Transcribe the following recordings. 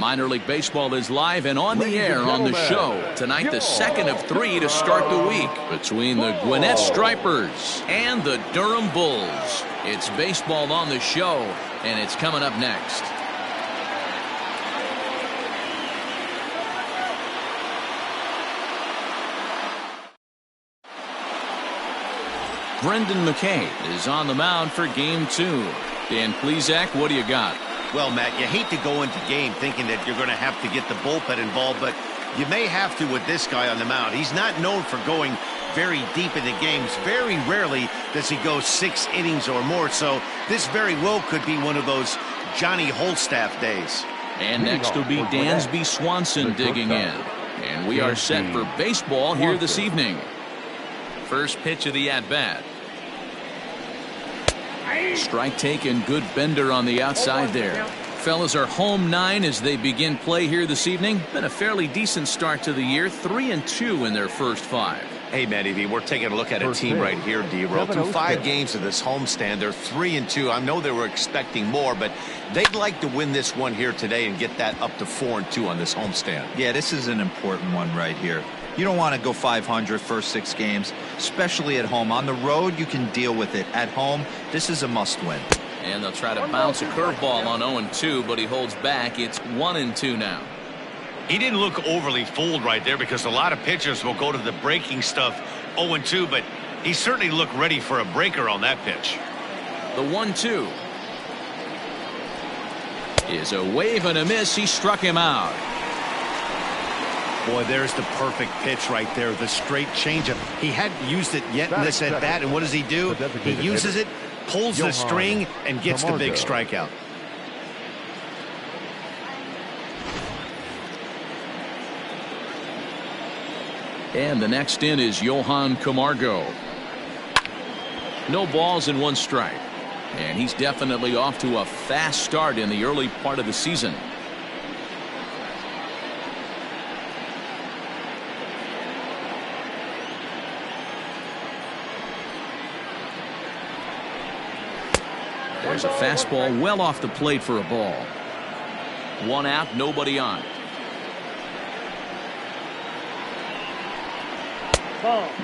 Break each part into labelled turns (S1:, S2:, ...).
S1: Minor League Baseball is live and on the air on the show. Tonight, the second of 3 to start the week between the Gwinnett Stripers and the Durham Bulls. It's baseball on the show, and it's coming up next. Brendan McKay is on the mound for Game 2. Dan Plesac, what do you got?
S2: Well, Matt, you hate to go into game thinking that you're going to have to get the bullpen involved, but you may have to with this guy on the mound. He's not known for going very deep into games. Very rarely does he go 6 innings or more, so this very well could be one of those Johnny Holstaff days.
S1: And next will be Dansby Swanson digging in. And we are set for baseball here this evening. First pitch of the at-bat. Strike taken, good bender on the outside there. Fellas are home 9 as they begin play here this evening. Been a fairly decent start to the year, 3-2 in their first 5.
S2: Hey, Matty V, we're taking a look at a team right here, D-Roll. Through 5 games of this homestand, they're 3-2. I know they were expecting more, but they'd like to win this one here today and get that up to 4-2 on this homestand.
S3: Yeah, this is an important one right here. You don't want to go 500 first 6 games, especially at home. On the road, you can deal with it. At home, this is a must-win.
S1: And they'll try to bounce a curveball on 0-2, but he holds back. It's 1-2 now.
S2: He didn't look overly fooled right there because a lot of pitchers will go to the breaking stuff 0-2, but he certainly looked ready for a breaker on that pitch.
S1: The 1-2 is a wave and a miss. He struck him out.
S2: Boy, there's the perfect pitch right there, the straight changeup. He hadn't used it yet in this at-bat, and what does he do? He uses it, pulls the string, and gets the big strikeout.
S1: And the next in is Johan Camargo. No balls and 1 strike. And he's definitely off to a fast start in the early part of the season. There's a fastball well off the plate for a ball. 1 out, nobody on.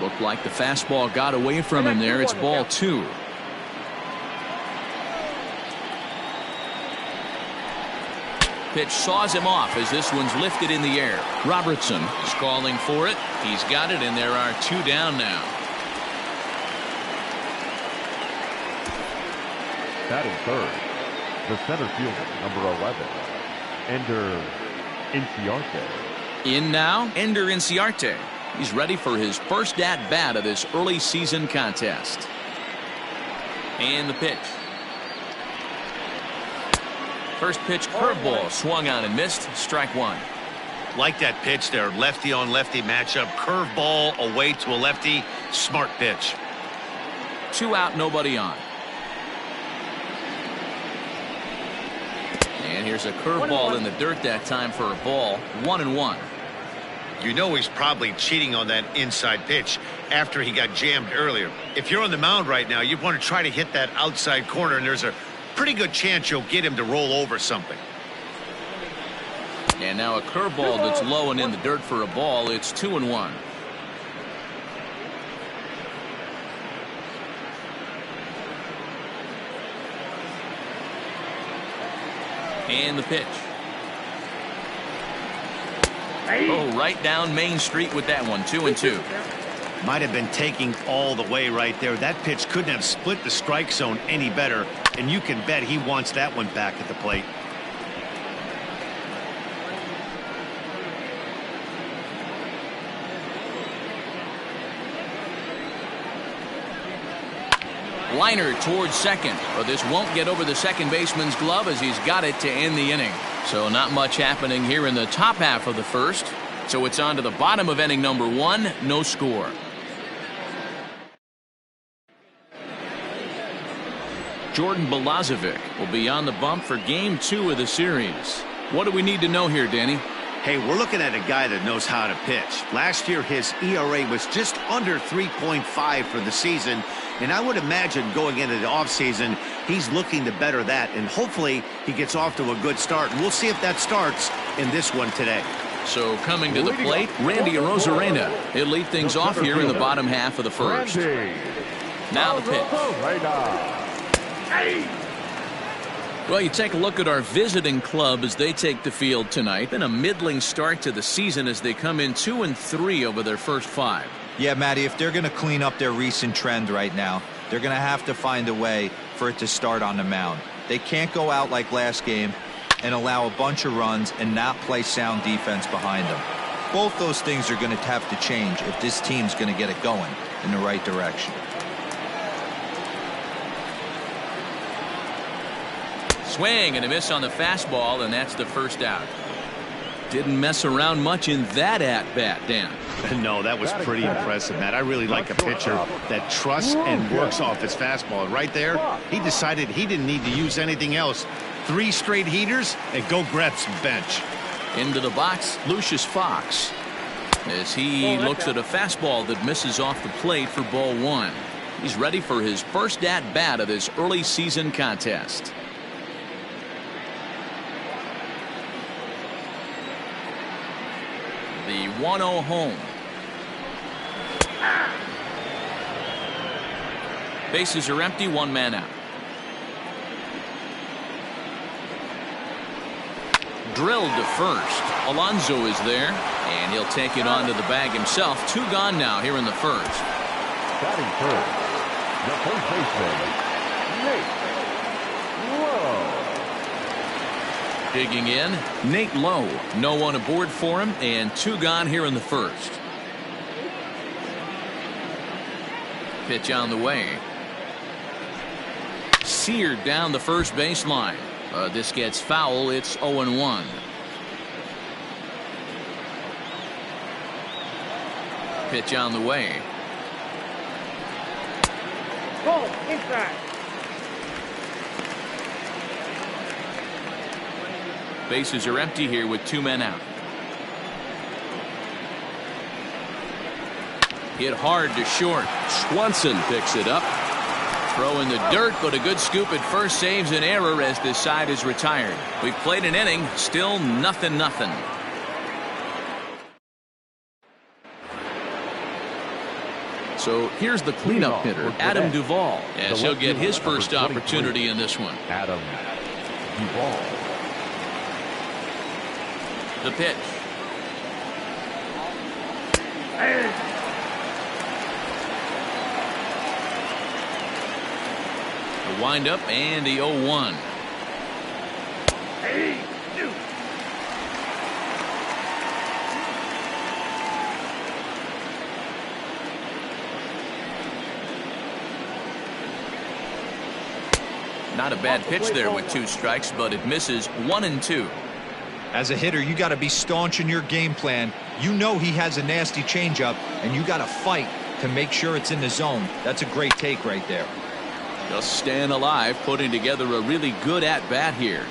S1: Looked like the fastball got away from him there. It's ball 2. Pitch saws him off as this one's lifted in the air. Robertson is calling for it. He's got it, and there are 2 down now.
S4: Batting third, the center fielder, number 11, Ender Inciarte.
S1: In now, Ender Inciarte. He's ready for his first at-bat of this early season contest. And the pitch. First pitch curveball swung on and missed. Strike 1.
S2: Like that pitch there, lefty on lefty matchup, curveball away to a lefty. Smart pitch.
S1: 2 out, nobody on. And here's a curveball in the dirt that time for a ball. 1-1.
S2: You know he's probably cheating on that inside pitch after he got jammed earlier. If you're on the mound right now, you want to try to hit that outside corner, and there's a pretty good chance you'll get him to roll over something.
S1: And now a curveball that's low and in the dirt for a ball. It's 2-1. And the pitch. Oh, right down Main Street with that one. 2-2.
S2: Might have been taking all the way right there. That pitch couldn't have split the strike zone any better, and you can bet he wants that one back at the plate.
S1: Liner towards second, but this won't get over the second baseman's glove as he's got it to end the inning. So not much happening here in the top half of the first. So it's on to the bottom of inning number 1. No score. Jordan Balazovic will be on the bump for Game 2 of the series. What do we need to know here, Danny?
S2: Hey, we're looking at a guy that knows how to pitch. Last year, his ERA was just under 3.5 for the season. And I would imagine going into the offseason, he's looking to better that. And hopefully he gets off to a good start. And we'll see if that starts in this one today.
S1: So coming to the plate, Randy Arozarena. He'll lead things off here in the bottom half of the first. Now the pitch. Well, you take a look at our visiting club as they take the field tonight. Been a middling start to the season as they come in 2-3 over their first 5.
S3: Yeah, Matty, if they're going to clean up their recent trend right now, they're going to have to find a way for it to start on the mound. They can't go out like last game and allow a bunch of runs and not play sound defense behind them. Both those things are going to have to change if this team's going to get it going in the right direction.
S1: Swing and a miss on the fastball, and that's the first out. Didn't mess around much in that at-bat, Dan.
S2: No, that was pretty impressive, Matt. I really like a pitcher that trusts and works off his fastball. And right there, he decided he didn't need to use anything else. 3 straight heaters and go grab some bench.
S1: Into the box, Lucius Fox, as he looks at a fastball that misses off the plate for ball 1. He's ready for his first at-bat of this early season contest. The 1-0 home. Bases are empty, 1 man out. Drilled to first. Alonso is there, and he'll take it onto the bag himself. 2 gone now here in the first.
S4: Batting first, the first baseman, Nate Lowe.
S1: Digging in, Nate Lowe. No one aboard for him, and 2 gone here in the first. Pitch on the way. Seared down the first baseline. This gets foul. It's 0-1. Pitch on the way.
S5: Ball inside.
S1: Bases are empty here with 2 men out. Hit hard to short. Swanson picks it up. Throw in the dirt, but a good scoop at first saves an error as this side is retired. We've played an inning, still 0-0. So here's the cleanup hitter, Adam Duvall, as he'll get his first opportunity in this one.
S4: Adam Duvall.
S1: The pitch. The windup and the 0-1. Not a bad pitch there with 2 strikes, but it misses 1-2.
S3: As a hitter, you got to be staunch in your game plan. You know he has a nasty changeup, and you got to fight to make sure it's in the zone. That's a great take right there.
S1: Just staying alive, putting together a really good at-bat here.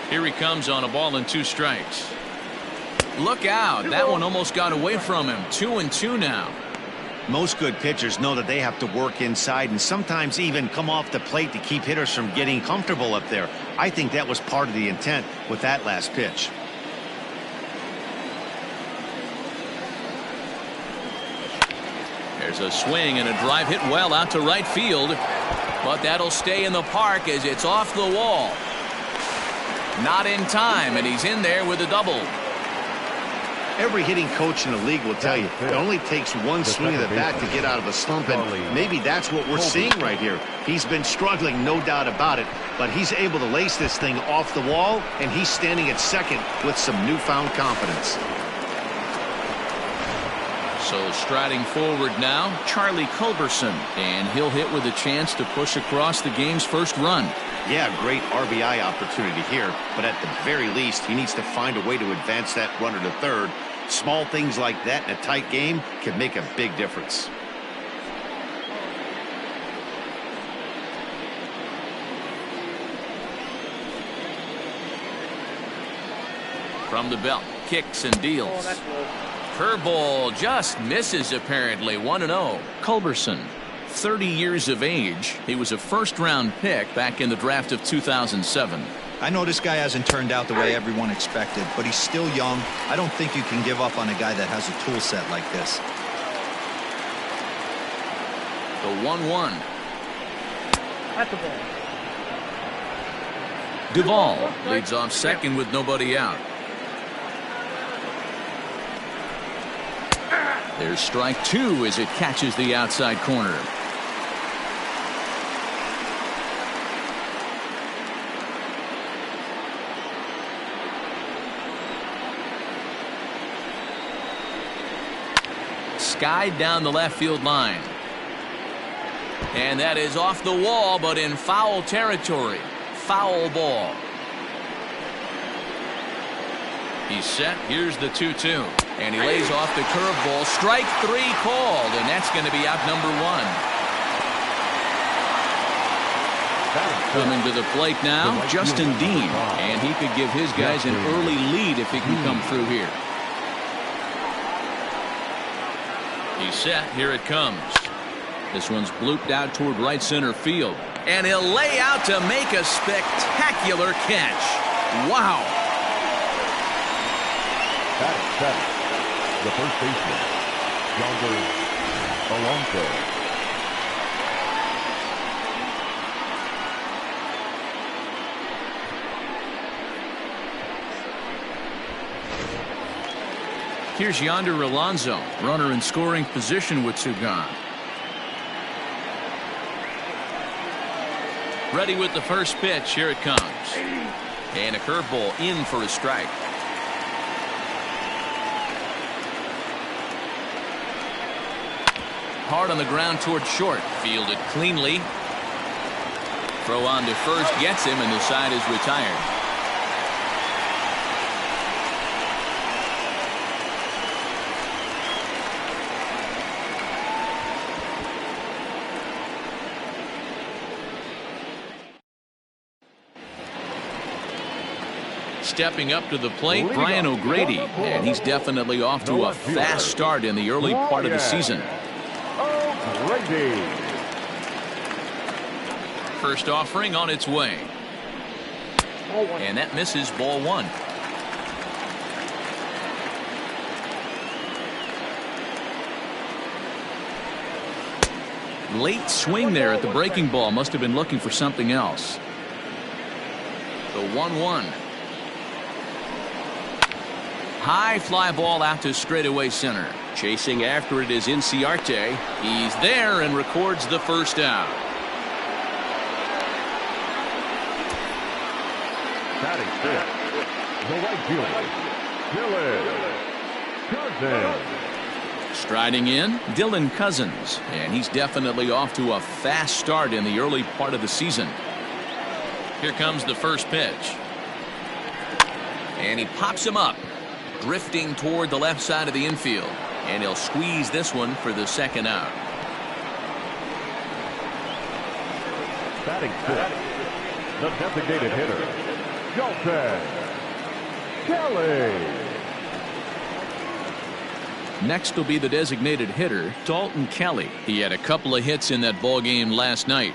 S1: Here he comes on a ball and 2 strikes. Look out. That one almost got away from him. 2-2 now.
S2: Most good pitchers know that they have to work inside and sometimes even come off the plate to keep hitters from getting comfortable up there. I think that was part of the intent with that last pitch.
S1: There's a swing and a drive hit well out to right field, but that'll stay in the park as it's off the wall. Not in time, and he's in there with a double.
S2: Every hitting coach in the league will tell you it only takes one swing of the bat to get out of a slump, and maybe that's what we're seeing right here. He's been struggling, no doubt about it, but he's able to lace this thing off the wall, and he's standing at second with some newfound confidence.
S1: So striding forward now, Charlie Culberson, and he'll hit with a chance to push across the game's first run.
S2: Yeah, great RBI opportunity here, but at the very least, he needs to find a way to advance that runner to third. Small things like that in a tight game can make a big difference.
S1: From the belt, kicks and deals. Curveball just misses apparently. 1-0. Culberson 30 years of age. He was a first-round pick back in the draft of 2007.
S3: I know this guy hasn't turned out the way everyone expected, but he's still young. I don't think you can give up on a guy that has a tool set like this.
S1: The 1-1.
S5: At the ball.
S1: Duvall leads off second with nobody out. There's strike two as it catches the outside corner. Skied down the left field line. And that is off the wall, but in foul territory. Foul ball. He's set. Here's the 2-2. And he lays off the curveball. Strike three called, and that's going to be out number one. Coming to the plate now, Justin Dean. And he could give his guys an early lead if he can come through here. He's set. Here it comes. This one's blooped out toward right center field. And he'll lay out to make a spectacular catch. Wow.
S4: Batting seventh, the first baseman, Yonder Alonso.
S1: Here's Yonder Alonso, runner in scoring position with two gone. Ready with the first pitch. Here it comes. And a curveball in for a strike. Hard on the ground toward short. Fielded cleanly. Throw on to first gets him, and the side is retired. Stepping up to the plate, Brian O'Grady, and he's definitely off to a fast start in the early part of the season.
S4: O'Grady.
S1: First offering on its way. And that misses, ball one. Late swing there at the breaking ball. Must have been looking for something else. The 1-1. High fly ball out to straightaway center. Chasing after it is Inciarte. He's there and records the first out.
S4: Batting fifth, the right fielder, Dylan Cousins.
S1: Striding in, Dylan Cousins. And he's definitely off to a fast start in the early part of the season. Here comes the first pitch. And he pops him up. Drifting toward the left side of the infield. And he'll squeeze this one for the second out.
S4: Batting fifth, the designated hitter, Dalton Kelly.
S1: Next will be the designated hitter, Dalton Kelly. He had a couple of hits in that ball game last night.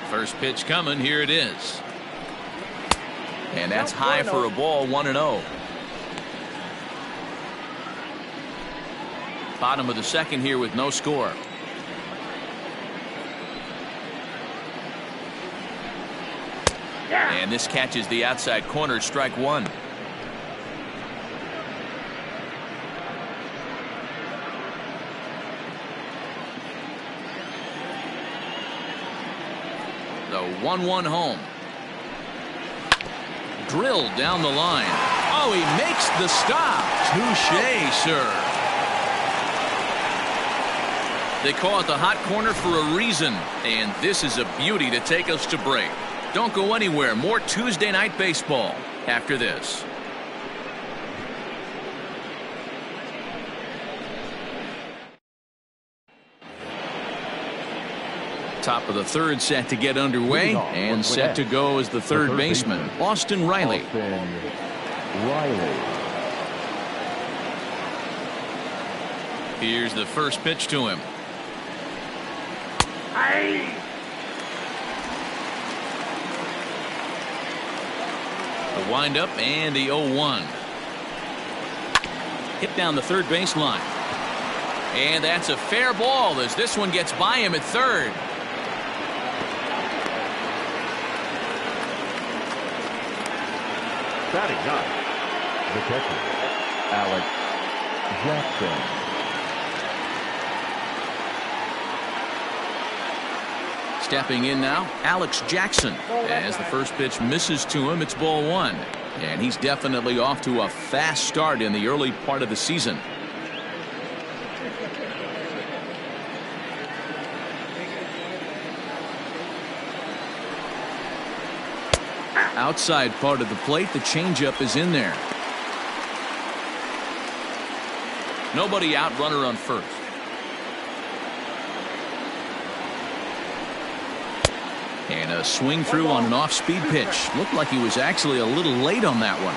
S1: First pitch coming. Here it is. And that's high for a ball, 1-0. Bottom of the second here with no score. And this catches the outside corner, strike one. The 1-1 home. Drilled down the line. Oh, he makes the stop. Touché, sir. They call it the hot corner for a reason. And this is a beauty to take us to break. Don't go anywhere. More Tuesday Night Baseball after this. Top of the third set to get underway, and set to go as the third baseman, Austin Riley. Here's the first pitch to him. The windup and the 0-1. Hit down the third baseline. And that's a fair ball as this one gets by him at third.
S4: Batting ninth, the catcher, Alex Jackson.
S1: Stepping in now, Alex Jackson. As the first pitch misses to him, it's ball one. And he's definitely off to a fast start in the early part of the season. Outside part of the plate, the changeup is in there. Nobody out, runner on first. And a swing through on an off-speed pitch. Looked like he was actually a little late on that one.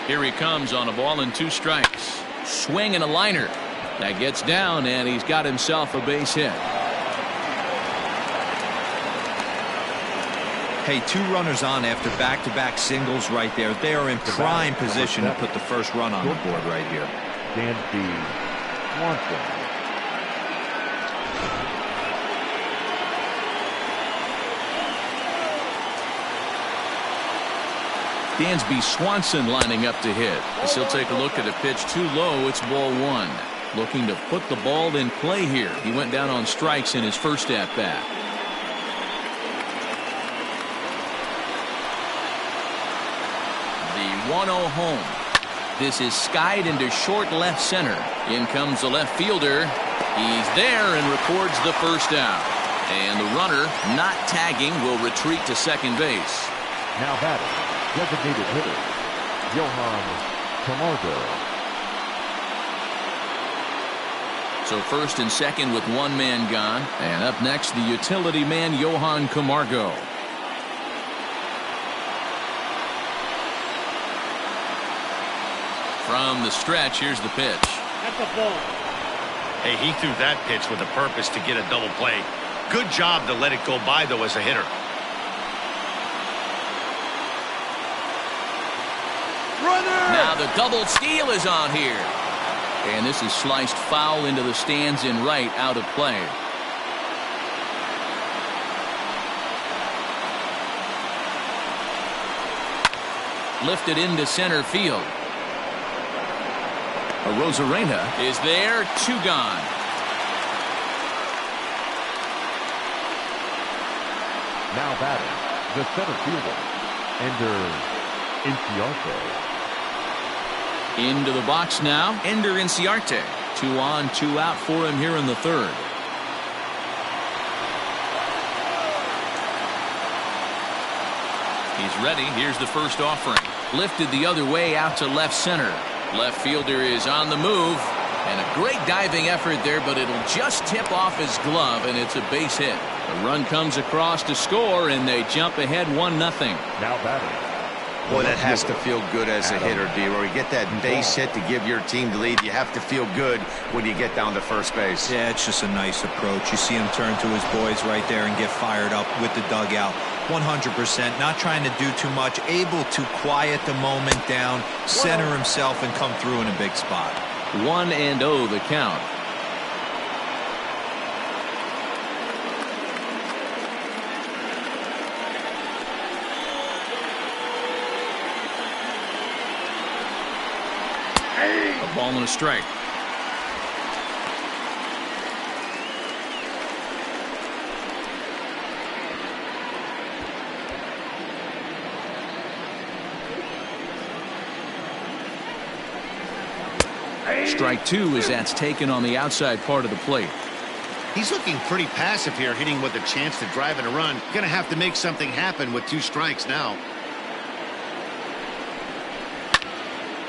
S1: Here he comes on a ball and 2 strikes. Swing and a liner. That gets down, and he's got himself a base hit.
S3: Hey, 2 runners on after back-to-back singles right there. They are in prime position to put the first run on the board right here.
S4: Dansby Swanson.
S1: Dansby Swanson lining up to hit. As he'll take a look at a pitch too low. It's ball one. Looking to put the ball in play here. He went down on strikes in his first at-bat. The 1-0 home. This is skied into short left center. In comes the left fielder. He's there and records the first out. And the runner, not tagging, will retreat to second base.
S4: Now batting, designated hitter, Johan Camargo.
S1: So first and second with 1 man gone. And up next, the utility man, Johan Camargo. From the stretch, here's the pitch.
S5: That's a ball.
S2: Hey, he threw that pitch with a purpose to get a double play. Good job to let it go by, though, as a hitter. Runner!
S1: Now the double steal is on here. And this is sliced foul into the stands in right, out of play. Lifted into center field. Rosarena is there, 2 gone.
S4: Now batting, the center fielder, Ender Inciarte.
S1: Into the box now, Ender Inciarte. 2 on, 2 out for him here in the third. He's ready. Here's the first offering. Lifted the other way out to left center. Left fielder is on the move. And a great diving effort there, but it'll just tip off his glove, and it's a base hit. The run comes across to score, and they jump ahead 1-0.
S4: Now batting.
S2: Boy, that has to feel good as a hitter, D-Roy. You get that base hit to give your team the lead. You have to feel good when you get down to first base.
S3: Yeah, it's just a nice approach. You see him turn to his boys right there and get fired up with the dugout. 100%, not trying to do too much, able to quiet the moment down, center himself, and come through in a big spot.
S1: 1-0 the count. A ball and a strike. Strike 2 as that's taken on the outside part of the plate.
S2: He's looking pretty passive here, hitting with a chance to drive in a run. Going to have to make something happen with 2 strikes now.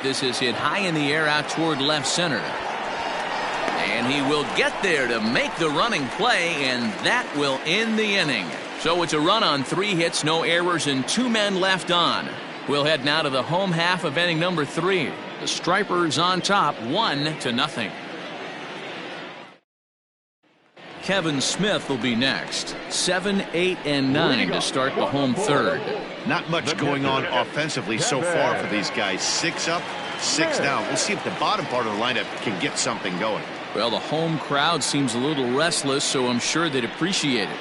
S2: This is hit high in the air out toward left center.
S1: And he will get there to make the running play, and that will end the inning. So it's a run on 3 hits, no errors, and 2 men left on. We'll head now to the home half of inning number 3. The Stripers on top, 1-0. Kevin Smith will be next. 7, 8, and 9 to start the home third.
S2: Not much going on offensively so far for these guys. 6 up, 6 down. We'll see if the bottom part of the lineup can get something going.
S1: Well, the home crowd seems a little restless, so I'm sure they'd appreciate it.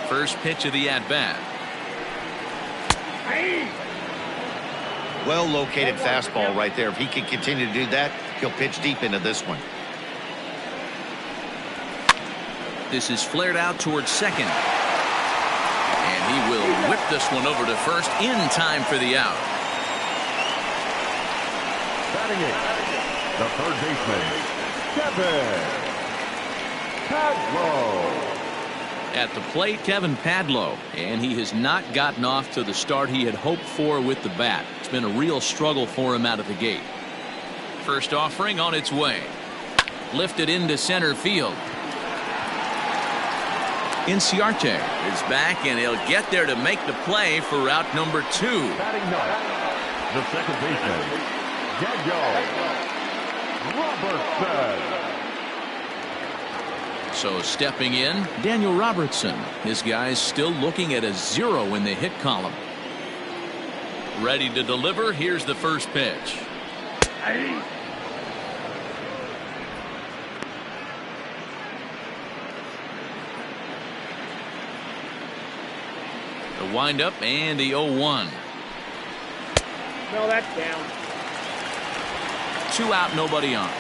S1: First pitch of the at-bat.
S2: Well-located fastball right there. If he can continue to do that, he'll pitch deep into this one.
S1: This is flared out towards second. And he will whip this one over to first in time for the out.
S4: Batting it, the third baseman, Kevin Padlo.
S1: At the plate, Kevin Padlo, and he has not gotten off to the start he had hoped for with the bat. It's been a real struggle for him out of the gate. First offering on its way. Lifted into center field. Inciarte is back, and he'll get there to make the play for route number 2.
S4: Batting ninth, the second baseman, Daniel Robertson.
S1: So stepping in, Daniel Robertson. His guys still looking at a 0 in the hit column. Ready to deliver. Here's the first pitch. The windup and the 0-1.
S5: No, that's down.
S1: 2 out, nobody on.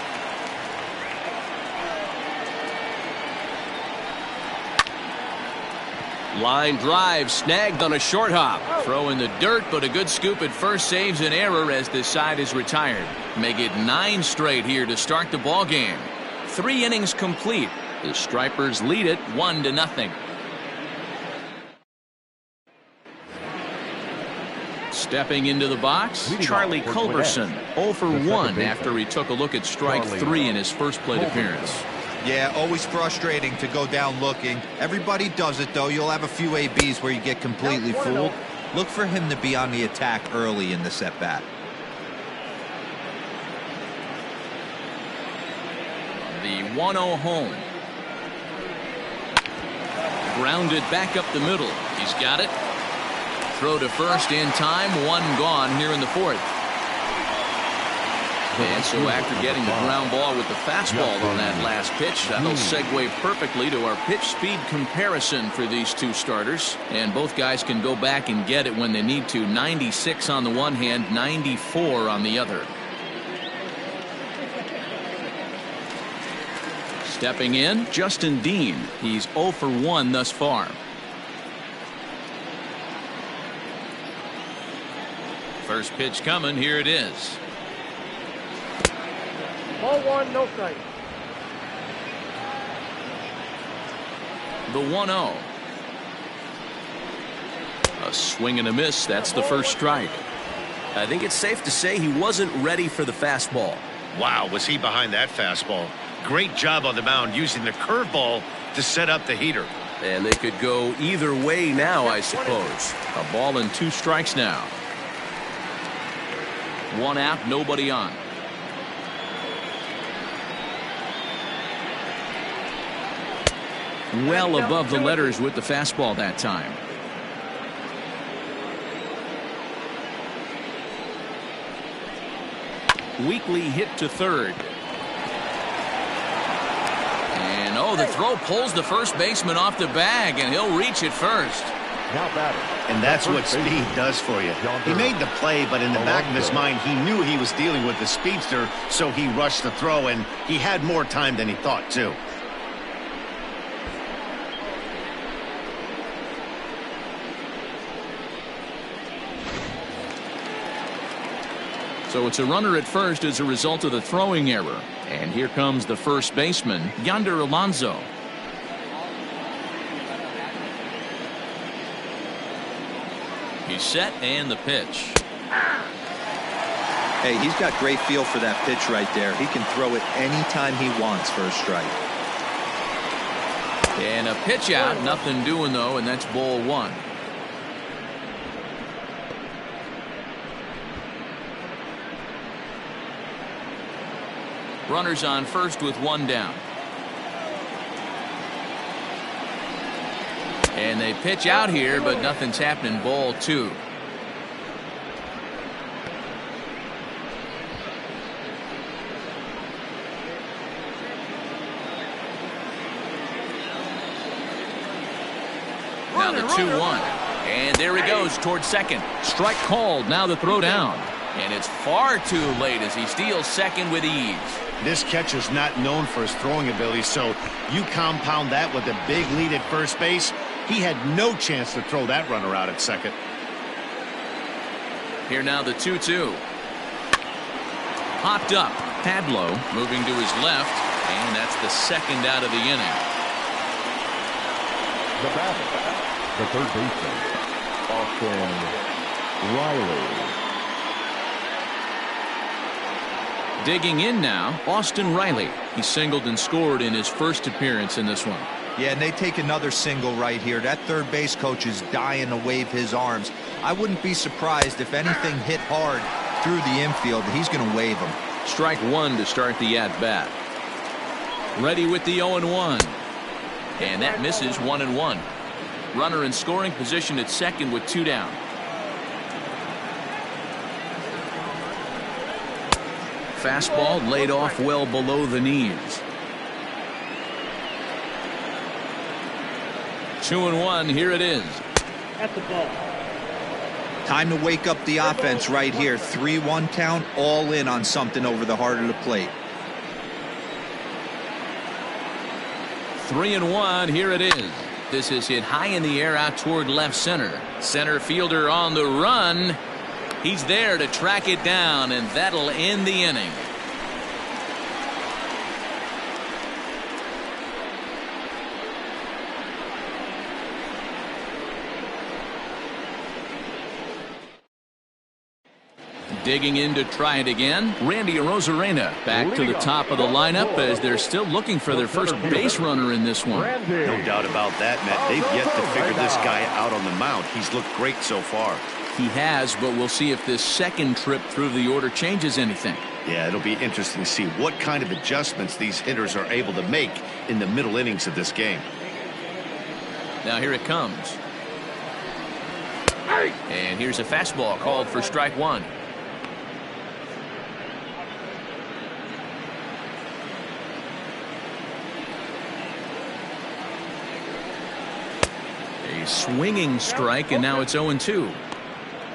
S1: Line drive snagged on a short hop. Throw in the dirt, but a good scoop at first saves an error as this side is retired. Make it 9 straight here to start the ball game. 3 innings complete. The Stripers lead it 1-0. Stepping into the box, Charlie Culberson, 0 for 1 after he took a look at strike 3 in his first plate appearance.
S3: Yeah, always frustrating to go down looking. Everybody does it, though. You'll have a few ABs where you get completely fooled. Look for him to be on the attack early in the at-bat.
S1: The 1-0 home. Grounded back up the middle. He's got it. Throw to first in time. 1 gone here in the 4th. And so after getting the ground ball with the fastball on that last pitch, that'll segue perfectly to our pitch speed comparison for these 2 starters. And both guys can go back and get it when they need to. 96 on the one hand, 94 on the other. Stepping in, Justin Dean. He's 0 for 1 thus far. First pitch coming. Here it is.
S5: Ball 1, no strike.
S1: The 1-0. A swing and a miss. That's the first strike. I think it's safe to say he wasn't ready for the fastball.
S2: Wow, was he behind that fastball. Great job on the mound using the curveball to set up the heater.
S1: And they could go either way now, I suppose. A ball and 2 strikes now. 1 out, nobody on. Well above the letters with the fastball that time. Weekly hit to third. And oh, the throw pulls the first baseman off the bag, and he'll reach it first.
S4: Now batting.
S2: And that's what speed does for you. He made the play, but in the back of his mind, he knew he was dealing with the speedster, so he rushed the throw, and he had more time than he thought, too.
S1: So it's a runner at first as a result of the throwing error. And here comes the first baseman, Yonder Alonso. He's set, and the pitch.
S3: Hey, he's got great feel for that pitch right there. He can throw it anytime he wants for a strike.
S1: And a pitch out, nothing doing though, and that's ball one. Runners on first with one down. And they pitch out here, but nothing's happening. Ball two. Now the 2-1. And there he goes towards second. Strike called. Now the throw down. And it's far too late as he steals second with ease.
S2: This catcher's not known for his throwing ability, so you compound that with a big lead at first base. He had no chance to throw that runner out at second.
S1: Here now the 2-2. Popped up. Padlo moving to his left, and that's the second out of the inning.
S4: The batter, the third baseman, Austin Riley.
S1: Digging in now, Austin Riley. He singled and scored in his first appearance in this one.
S3: Yeah, and they take another single right here. That third base coach is dying to wave his arms. I wouldn't be surprised if anything hit hard through the infield. He's going to wave them.
S1: Strike one to start the at-bat. Ready with the 0-1. And that misses 1-1. Runner in scoring position at second with two down. Fastball laid off well below the knees. 2-1. Here it is.
S5: At the ball.
S3: Time to wake up the offense right here. 3-1 count, all in on something over the heart of the plate.
S1: 3-1. Here it is. This is hit high in the air out toward left center. Center fielder on the run. He's there to track it down, and that'll end the inning. Digging in to try it again, Randy Arozarena back to the top of the lineup as they're still looking for their first base runner in this one.
S2: No doubt about that, Matt. They've yet to figure this guy out on the mound. He's looked great so far.
S1: He has, but we'll see if this second trip through the order changes anything.
S2: Yeah, it'll be interesting to see what kind of adjustments these hitters are able to make in the middle innings of this game.
S1: Now here it comes. And here's a fastball called for strike one. A swinging strike, and now it's 0-2.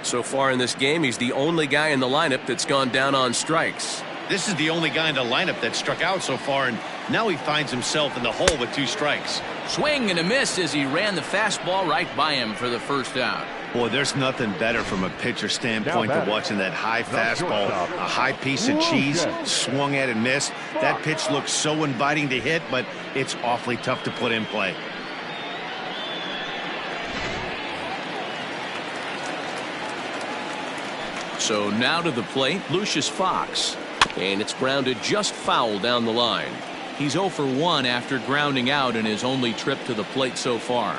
S6: So far in this game, he's the only guy in the lineup that's gone down on strikes.
S2: This is the only guy in the lineup that struck out so far, and now he finds himself in the hole with two strikes.
S1: Swing and a miss as he ran the fastball right by him for the first out.
S2: Boy, there's nothing better from a pitcher standpoint than watching that high fastball, a high piece of cheese, swung at and missed. That pitch looks so inviting to hit, but it's awfully tough to put in play.
S1: So now to the plate, Lucius Fox.
S6: And it's grounded just foul down the line.
S1: He's 0 for 1 after grounding out in his only trip to the plate so far.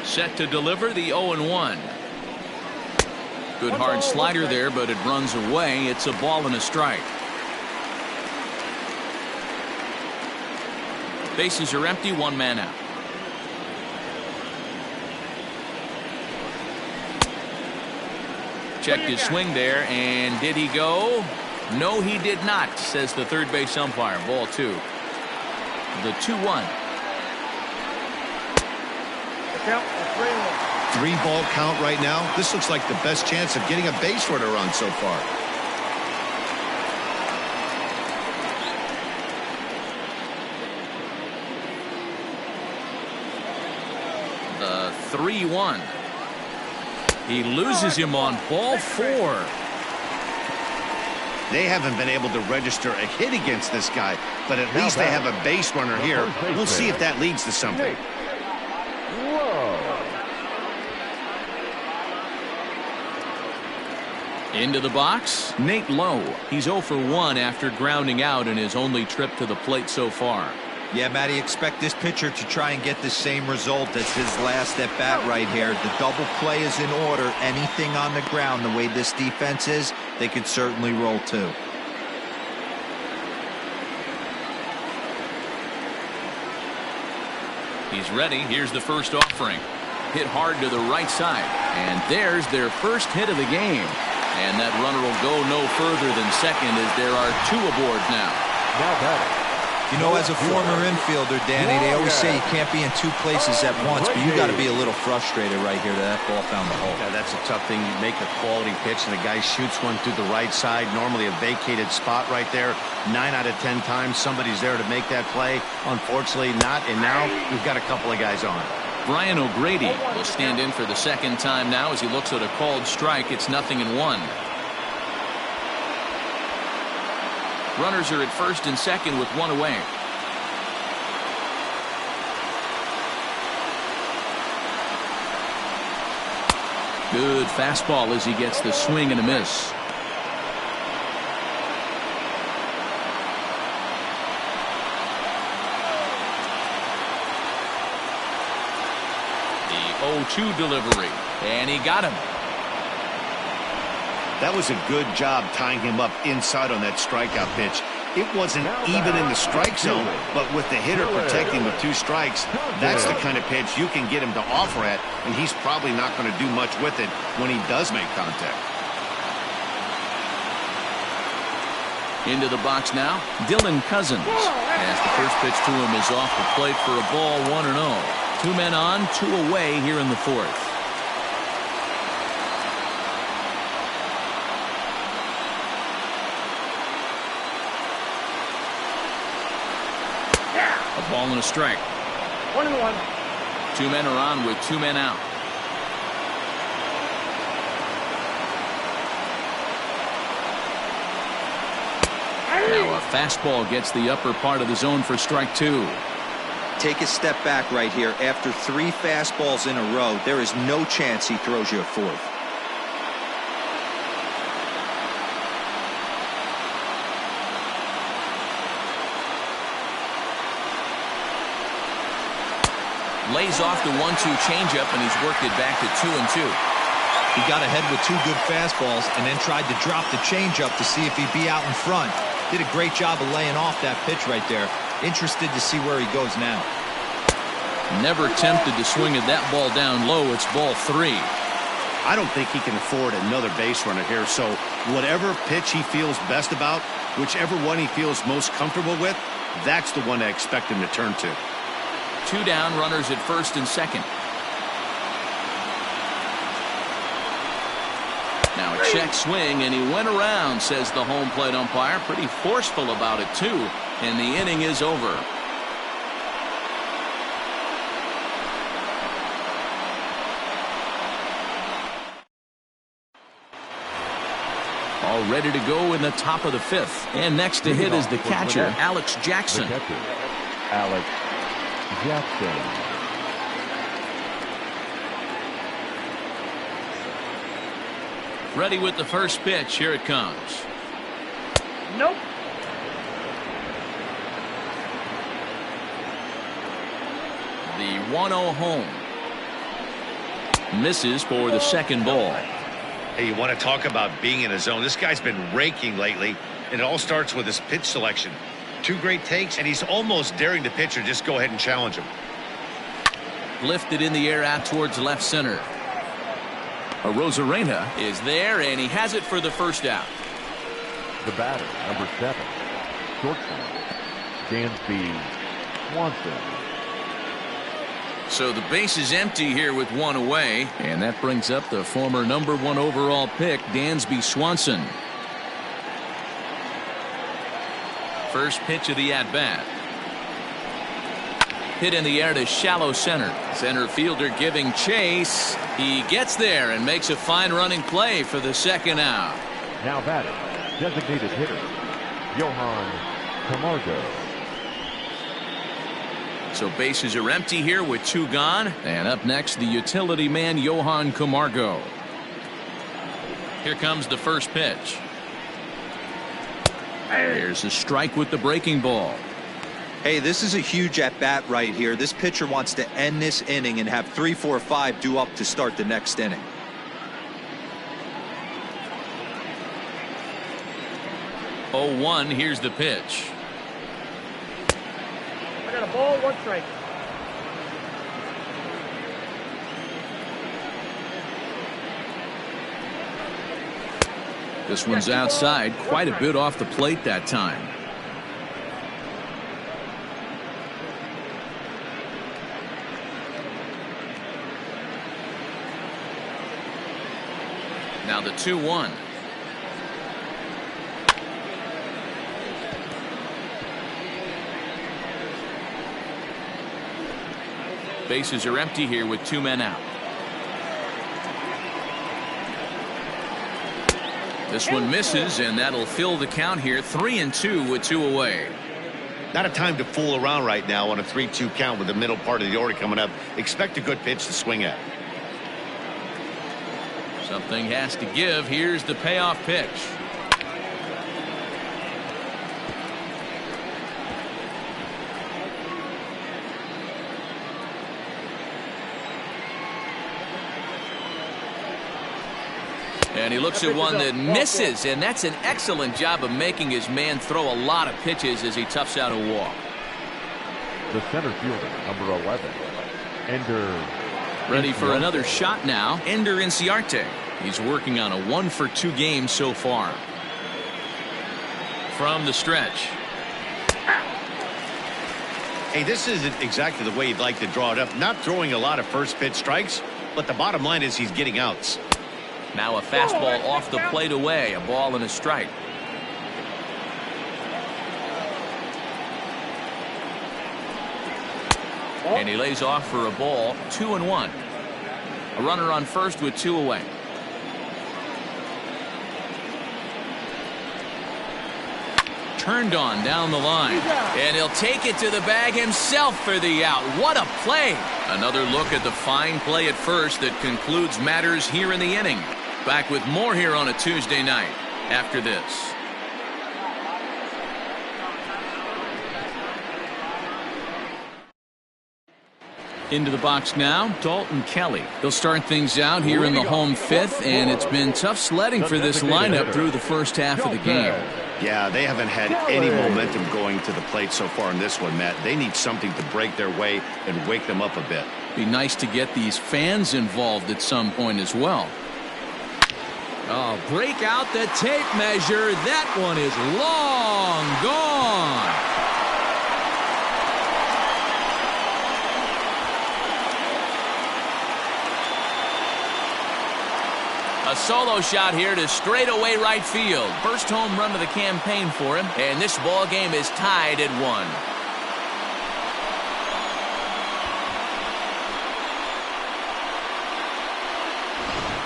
S1: Set to deliver the 0-1. Good hard slider there, but it runs away. It's a ball and a strike. Bases are empty, one man out. Checked his swing there, and did he go? No, he did not, says the third base umpire. Ball two. The 2-1.
S5: Count 3-1.
S2: 3-ball count right now. This looks like the best chance of getting a base runner on so far.
S1: The 3-1. He loses him on ball 4.
S2: They haven't been able to register a hit against this guy, but at least they have a base runner here. We'll see if that leads to something.
S1: Into the box, Nate Lowe. He's 0 for 1 after grounding out in his only trip to the plate so far.
S3: Yeah, Matty, expect this pitcher to try and get the same result as his last at bat right here. The double play is in order. Anything on the ground, the way this defense is, they could certainly roll too.
S1: He's ready. Here's the first offering. Hit hard to the right side. And there's their first hit of the game. And that runner will go no further than second as there are 2 aboard now.
S4: Now batting.
S3: You know, as a former infielder, Danny, they always say you can't be in 2 places at once, but you got to be a little frustrated right here that ball found the hole.
S2: Yeah, that's a tough thing. You make a quality pitch and the guy shoots one through the right side, normally a vacated spot right there. 9 out of 10 times somebody's there to make that play. Unfortunately not, and now we've got a couple of guys on.
S1: Brian O'Grady will stand in for the second time now as he looks at a called strike. It's 0-1. Runners are at first and second with 1 away. Good fastball as he gets the swing and a miss. The 0-2 delivery, and he got him.
S2: That was a good job tying him up inside on that strikeout pitch. It wasn't even in the strike zone, but with the hitter protecting with 2 strikes, that's the kind of pitch you can get him to offer at, and he's probably not going to do much with it when he does make contact.
S1: Into the box now, Dylan Cousins. As the first pitch to him is off the plate for a ball, 1-0. 2 men on, 2 away here in the 4th. A ball and a strike.
S5: 1-1.
S1: 2 men are on with 2 men out. Now a fastball gets the upper part of the zone for strike 2.
S3: Take a step back right here. After 3 fastballs in a row, there is no chance he throws you a 4th.
S1: Lays off the 1-2 changeup, and he's worked it back to 2-2.
S3: He got ahead with 2 good fastballs and then tried to drop the changeup to see if he'd be out in front. Did a great job of laying off that pitch right there. Interested to see where he goes now.
S1: Never tempted to swing at that ball down low. It's ball 3.
S2: I don't think he can afford another base runner here, so whatever pitch he feels best about, whichever one he feels most comfortable with, that's the one I expect him to turn to.
S1: 2 down, runners at first and second. Now a check swing, and he went around, says the home plate umpire. Pretty forceful about it, too. And the inning is over. All ready to go in the top of the 5th. And next to hit is the catcher, Alex Jackson.
S4: The catcher, Alex Jackson.
S1: Ready with the first pitch. Here it comes.
S5: Nope.
S1: The 1-0 home. Misses for the second ball.
S2: Hey, you want to talk about being in a zone? This guy's been raking lately, and it all starts with his pitch selection. 2 great takes, and he's almost daring the pitcher just go ahead and challenge him.
S1: Lifted in the air out towards left center. Arozarena is there, and he has it for the first out.
S4: The batter, number 7, shortstop, Dansby Swanson.
S1: So the base is empty here with 1 away, and that brings up the former number 1 overall pick, Dansby Swanson. First pitch of the at-bat. Hit in the air to shallow center. Center fielder giving chase. He gets there and makes a fine running play for the second out.
S4: Now batting, designated hitter, Johan Camargo.
S1: So bases are empty here with 2 gone. And up next, the utility man, Johan Camargo. Here comes the first pitch. Here's a strike with the breaking ball.
S3: Hey, this is a huge at-bat right here. This pitcher wants to end this inning and have 3, 4, 5 due up to start the next inning.
S1: Oh, 1, here's the pitch.
S5: I got a ball, 1 strike.
S1: This one's outside, quite a bit off the plate that time. Now the 2-1. Bases are empty here with 2 men out. This one misses, and that'll fill the count here. 3-2 with 2 away.
S2: Not a time to fool around right now on a 3-2 count with the middle part of the order coming up. Expect a good pitch to swing at.
S1: Something has to give. Here's the payoff pitch. And he looks at one that misses, and that's an excellent job of making his man throw a lot of pitches as he toughs out a walk.
S4: The center fielder, number 11, Ender.
S1: Ready for another shot now, Ender Inciarte. He's working on a 1-for-2 game so far. From the stretch.
S2: Hey, this isn't exactly the way you'd like to draw it up. Not throwing a lot of first pitch strikes, but the bottom line is he's getting outs.
S1: Now a fastball off the plate away, a ball and a strike. And he lays off for a ball. 2-1. A runner on first with 2 away. Turned on down the line, and he'll take it to the bag himself for the out. What a play! Another look at the fine play at first that concludes matters here in the inning. Back with more here on a Tuesday night after this. Into the box now, Dalton Kelly. They'll start things out here in the home 5th, and it's been tough sledding for this lineup through the first half of the game.
S2: Yeah, they haven't had any momentum going to the plate so far in this one, Matt. They need something to break their way and wake them up a bit.
S1: Be nice to get these fans involved at some point as well. Oh, break out the tape measure. That one is long gone. A solo shot here to straightaway right field. First home run of the campaign for him, and this ball game is tied at 1.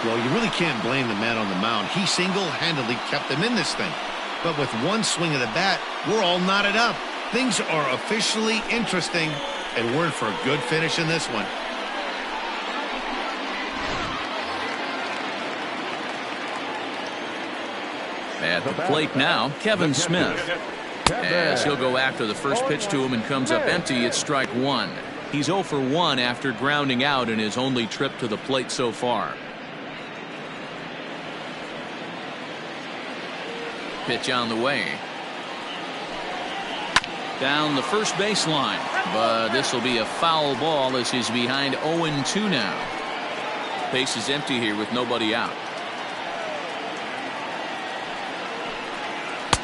S2: Well, you really can't blame the man on the mound. He single-handedly kept them in this thing. But with one swing of the bat, we're all knotted up. Things are officially interesting, and we're in for a good finish in this one.
S1: At the plate now, Kevin Smith. As he'll go after the first pitch to him and comes up empty, it's strike 1. He's 0 for 1 after grounding out in his only trip to the plate so far. Pitch on the way. Down the first baseline, but this will be a foul ball as he's behind 0-2 now. Base is empty here with nobody out.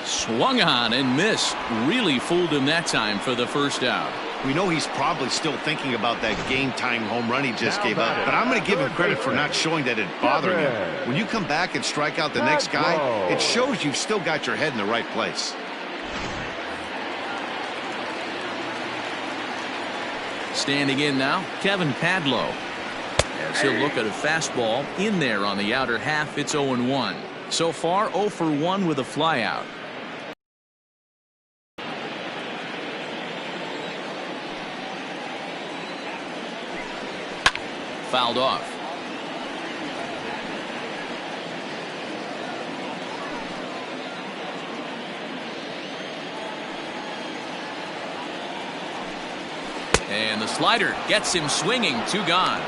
S1: Swung on and missed. Really fooled him that time for the first out.
S2: We know he's probably still thinking about that game-tying home run he just gave up, but I'm going to give him credit for not showing that it bothered him. When you come back and strike out the next guy, it shows you've still got your head in the right place.
S1: Standing in now, Kevin Padlo. As he'll look at a fastball in there on the outer half, it's 0-1. So far, 0 for 1 with a flyout. fouled off. And the slider gets him swinging. 2 gone.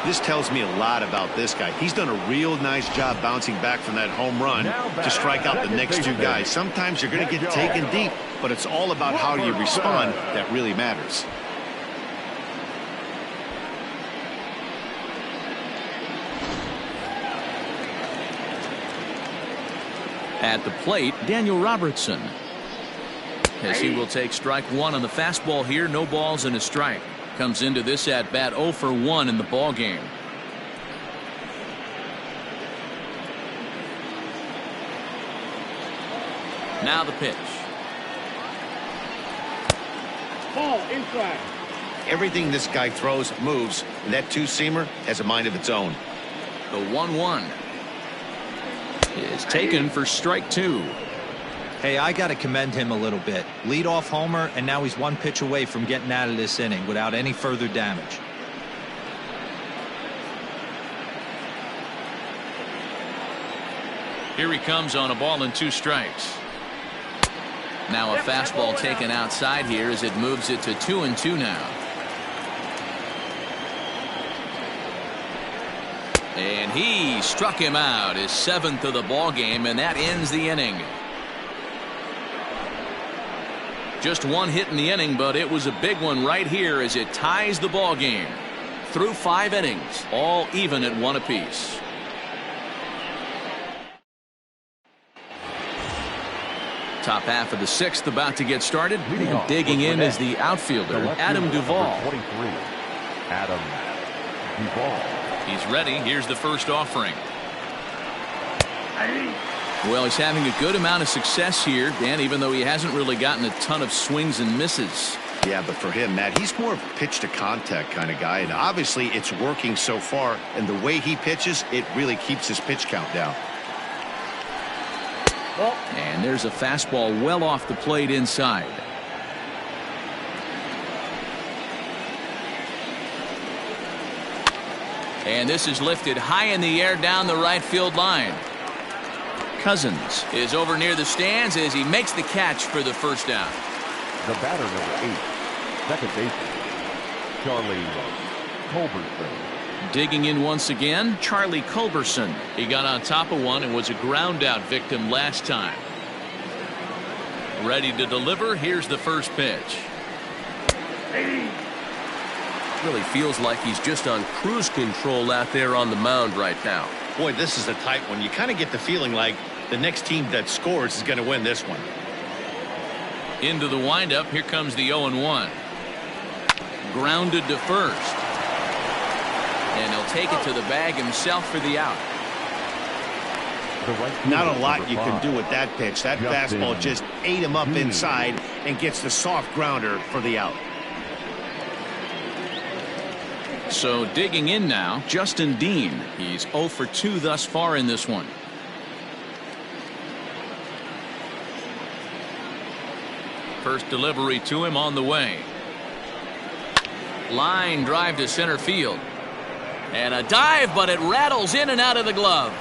S2: This tells me a lot about this guy. He's done a real nice job bouncing back from that home run to strike out the next 2 guys. Sometimes you're going to get taken deep, but it's all about how you respond that really matters.
S1: At the plate, Daniel Robertson. As he will take strike 1 on the fastball here. No balls and a strike. Comes into this at bat 0 for 1 in the ball game. Now the pitch.
S5: Ball inside.
S2: Everything this guy throws moves, and that 2-seamer has a mind of its own.
S1: The 1-1 is taken for strike 2.
S3: Hey, I got to commend him a little bit. Leadoff homer, and now he's 1 pitch away from getting out of this inning without any further damage.
S1: Here he comes on a ball and 2 strikes. Now a fastball taken outside here as it moves it to 2-2 now. And he struck him out, his 7th of the ball game, and that ends the inning. Just 1 hit in the inning, but it was a big one right here as it ties the ball game. Through 5 innings, all even at 1 apiece. Top half of the 6th about to get started. Digging in is the outfielder, Adam Duvall.
S4: 23, Adam Duvall.
S1: He's ready. Here's the first offering. Well, he's having a good amount of success here, Dan, even though he hasn't really gotten a ton of swings and misses.
S2: Yeah, but for him, Matt, he's more of a pitch-to-contact kind of guy, and obviously it's working so far, and the way he pitches, it really keeps his pitch count down.
S1: And there's a fastball well off the plate inside. And this is lifted high in the air down the right field line. Cousins is over near the stands as he makes the catch for the first down.
S4: The batter, number 8, second baseman, Charlie Culberson.
S1: Digging in once again, Charlie Culberson. He got on top of one and was a ground out victim last time. Ready to deliver. Here's the first pitch.
S6: Really feels like he's just on cruise control out there on the mound right now.
S2: Boy, this is a tight one. You kind of get the feeling like the next team that scores is going to win this one.
S1: Into the windup. Here comes the 0-1. Grounded to first. And he'll take it to the bag himself for the out.
S2: Not a lot you can do with that pitch. That fastball just ate him up inside and gets the soft grounder for the out.
S1: So digging in now, Justin Dean. He's 0 for 2 thus far in this one. First delivery to him on the way. Line drive to center field. And a dive, but it rattles in and out of the glove.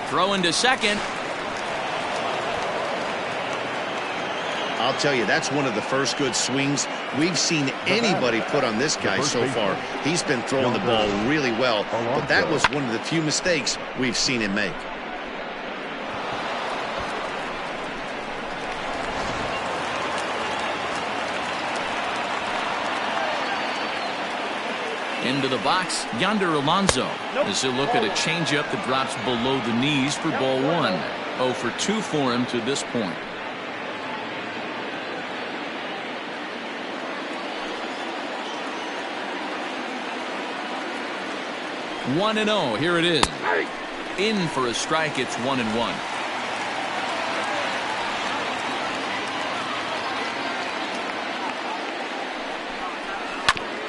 S1: Throw into second.
S2: I'll tell you, that's one of the first good swings we've seen anybody put on this guy so far. He's been throwing the ball really well, but that was one of the few mistakes we've seen him make.
S1: Into the box, Yonder Alonso. As he'll look at a changeup that drops below the knees for ball 1. 0 for 2 for him to this point. One and 0. Here it is. In for a strike. It's 1-1.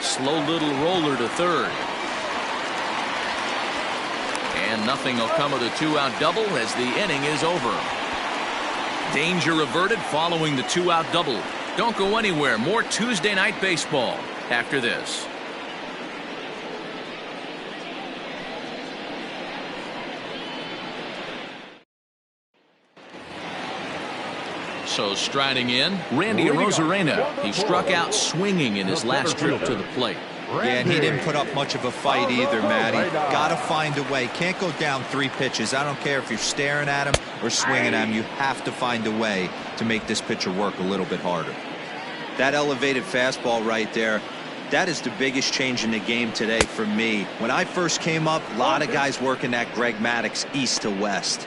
S1: Slow little roller to third. And nothing will come of the 2-out double as the inning is over. Danger averted following the 2-out double. Don't go anywhere. More Tuesday Night Baseball after this. So striding in, Randy Arozarena. He struck out swinging in his last trip to the plate.
S3: Yeah, and he didn't put up much of a fight either, Matty. Got to find a way. Can't go down 3 pitches. I don't care if you're staring at him or swinging at him. You have to find a way to make this pitcher work a little bit harder. That elevated fastball right there, that is the biggest change in the game today for me. When I first came up, a lot of guys working that Greg Maddux east to west.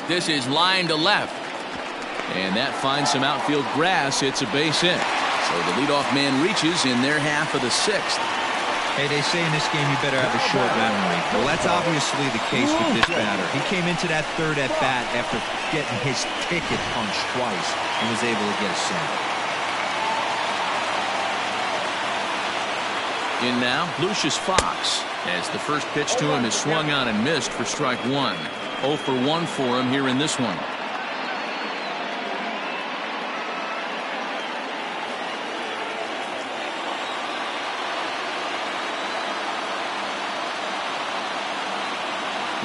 S1: This is line to left. And that finds some outfield grass. It's a base hit. So the leadoff man reaches in their half of the 6th.
S3: Hey, they say in this game you better have a short memory. Well, that's obviously the case with this batter. He came into that 3rd at bat after getting his ticket punched twice and was able to get a single.
S1: In now, Lucius Fox, as the first pitch to him is swung on and missed for strike 1. 0 for 1 for him here in this one.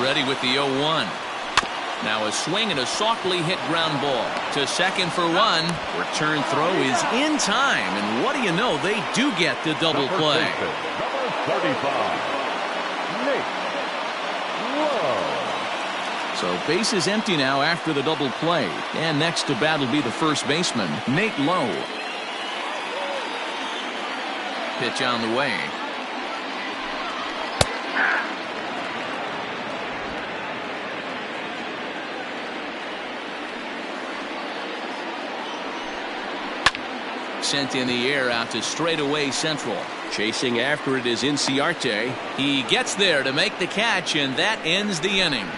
S1: Ready with the 0-1. Now a swing and a softly hit ground ball to second for 1. Return throw is in time, and what do you know, they do get the double play.
S4: Number 35, Nate Lowe.
S1: So base is empty now after the double play, and next to bat will be the first baseman, Nate Lowe. Pitch on the way. Sent in the air out to straightaway central. Chasing after it is Inciarte. He gets there to make the catch, and that ends the inning.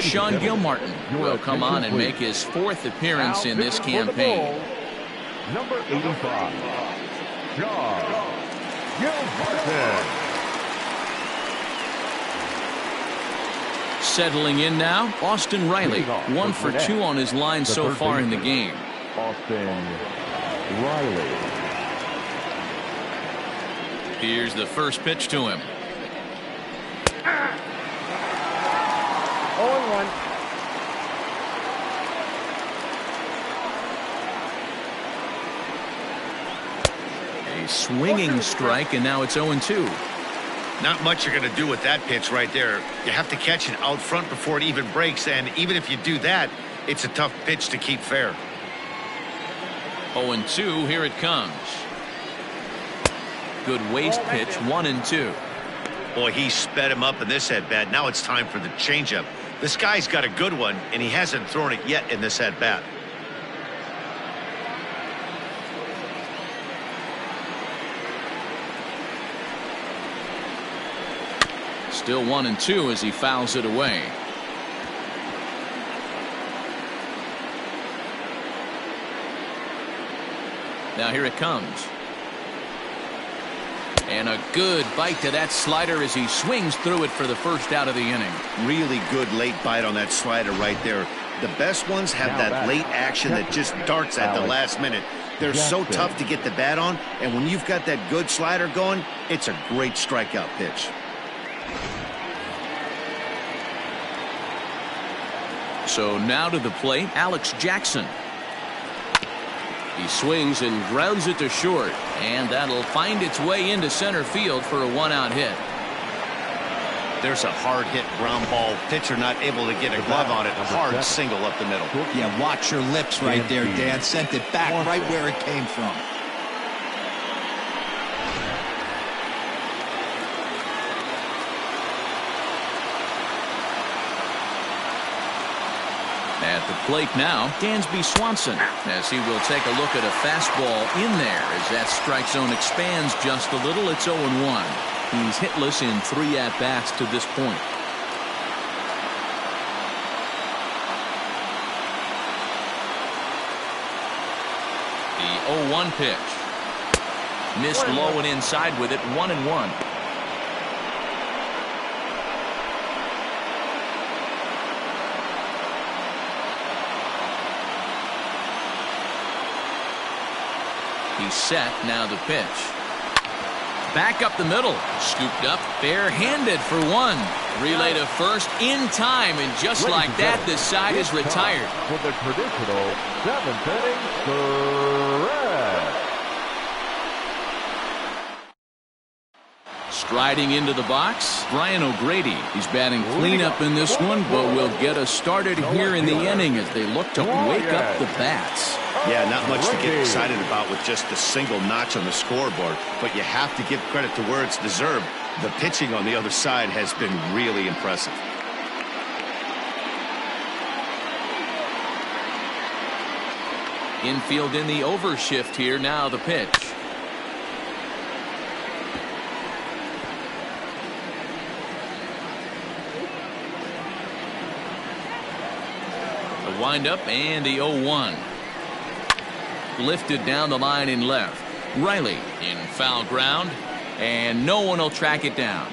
S1: Sean Gilmartin will come on and make his 4th appearance in this campaign.
S4: Number 85, Sean Gilmartin.
S1: Settling in now, Austin Riley. 1 for 2 on his line so far in the game.
S4: Austin Riley.
S1: Here's the first pitch to him.
S5: 0-1.
S1: A swinging strike, and now it's 0-2.
S2: Not much you're going to do with that pitch right there. You have to catch it out front before it even breaks, and even if you do that, it's a tough pitch to keep fair.
S1: 0-2, here it comes. Good waist pitch, 1-2.
S2: Boy, he sped him up in this at-bat. Now it's time for the changeup. This guy's got a good one, and he hasn't thrown it yet in this at-bat.
S1: Still 1-2 as he fouls it away. Now here it comes. And a good bite to that slider as he swings through it for the first out of the inning.
S2: Really good late bite on that slider right there. The best ones have that late action that just darts at the last minute. They're so tough to get the bat on, and when you've got that good slider going, it's a great strikeout pitch.
S1: So now to the plate, Alex Jackson. He swings and grounds it to short, and that'll find its way into center field for a 1-out hit.
S2: There's a hard hit ground ball. Pitcher not able to get a glove on it. Hard single up the middle.
S3: Yeah, watch your lips right there, Dan. Sent it back right where it came from.
S1: At the plate now, Dansby Swanson, as he will take a look at a fastball in there as that strike zone expands just a little. It's 0-1. He's hitless in 3 at-bats to this point. The 0-1 pitch. Missed low and inside with it, 1-1. He's set. Now the pitch. Back up the middle. Scooped up. Barehanded for one. Relay to first in time. And just like that, this side is retired.
S4: For the traditional 7th inning stretch.
S1: Striding into the box, Brian O'Grady. He's batting cleanup in this one, but will get us started here in the inning as they look to wake up the bats.
S2: Yeah, not much to get excited about with just a single notch on the scoreboard, but you have to give credit to where it's deserved. The pitching on the other side has been really impressive.
S1: Infield in the overshift here. Now the pitch. The windup and the 0-1. Lifted down the line in left. Riley in foul ground, and no one will track it down.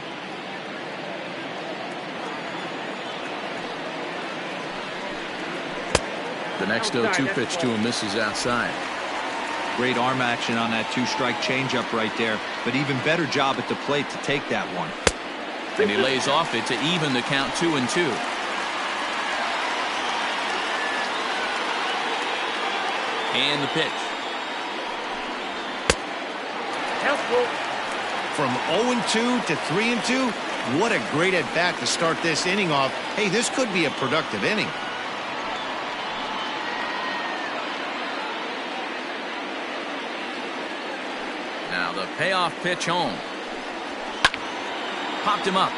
S1: The next 0-2 pitch to him misses outside.
S3: Great arm action on that 2-strike changeup right there, but even better job at the plate to take that one.
S1: And he lays off it to even the count 2-2. And the pitch.
S2: From 0-2 to 3-2, what a great at bat to start this inning off. Hey, this could be a productive inning.
S1: Now the payoff pitch home. Popped him up.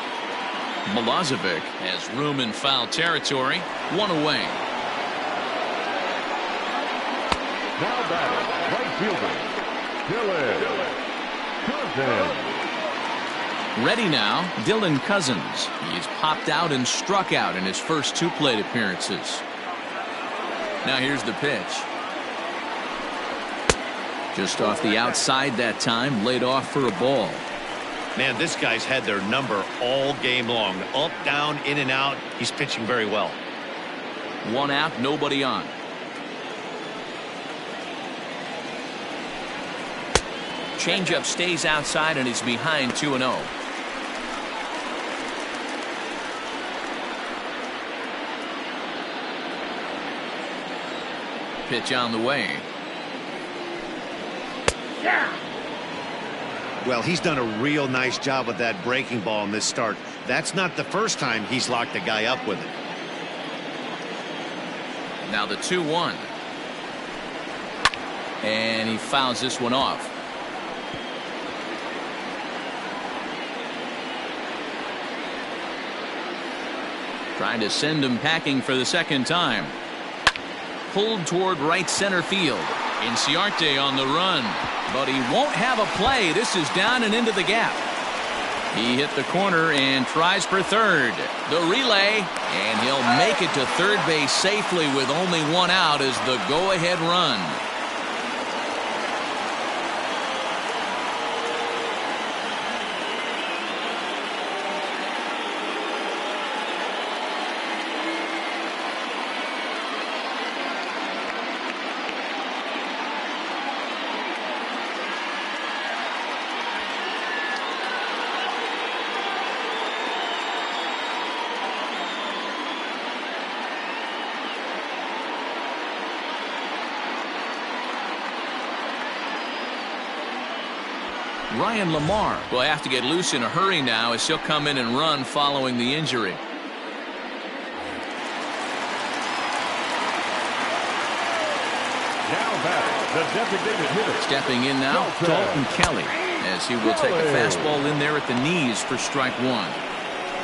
S1: Milojevic has room in foul territory. One away.
S4: Now batting, right fielder, Dylan Cousins.
S1: Ready now, Dylan Cousins. He's popped out and struck out in his first 2 plate appearances. Now here's the pitch. Just off the outside that time, laid off for a ball.
S2: Man, this guy's had their number all game long. Up, down, in and out. He's pitching very well.
S1: 1 out, nobody on. Changeup stays outside and he's behind 2-0. Pitch on the way.
S2: Well, he's done a real nice job with that breaking ball in this start. That's not the first time he's locked a guy up with it.
S1: Now the 2-1. And he fouls this one off. Trying to send him packing for the second time. Pulled toward right center field. Inciarte on the run, but he won't have a play. This is down and into the gap. He hit the corner and tries for third. The relay, and he'll make it to third base safely with only 1 out as the go-ahead run. Ryan Lamar will have to get loose in a hurry now as he'll come in and run following the injury.
S4: Now batting, the designated hitter.
S1: Stepping in now, Dalton Kelly, as he will take a fastball in there at the knees for strike 1.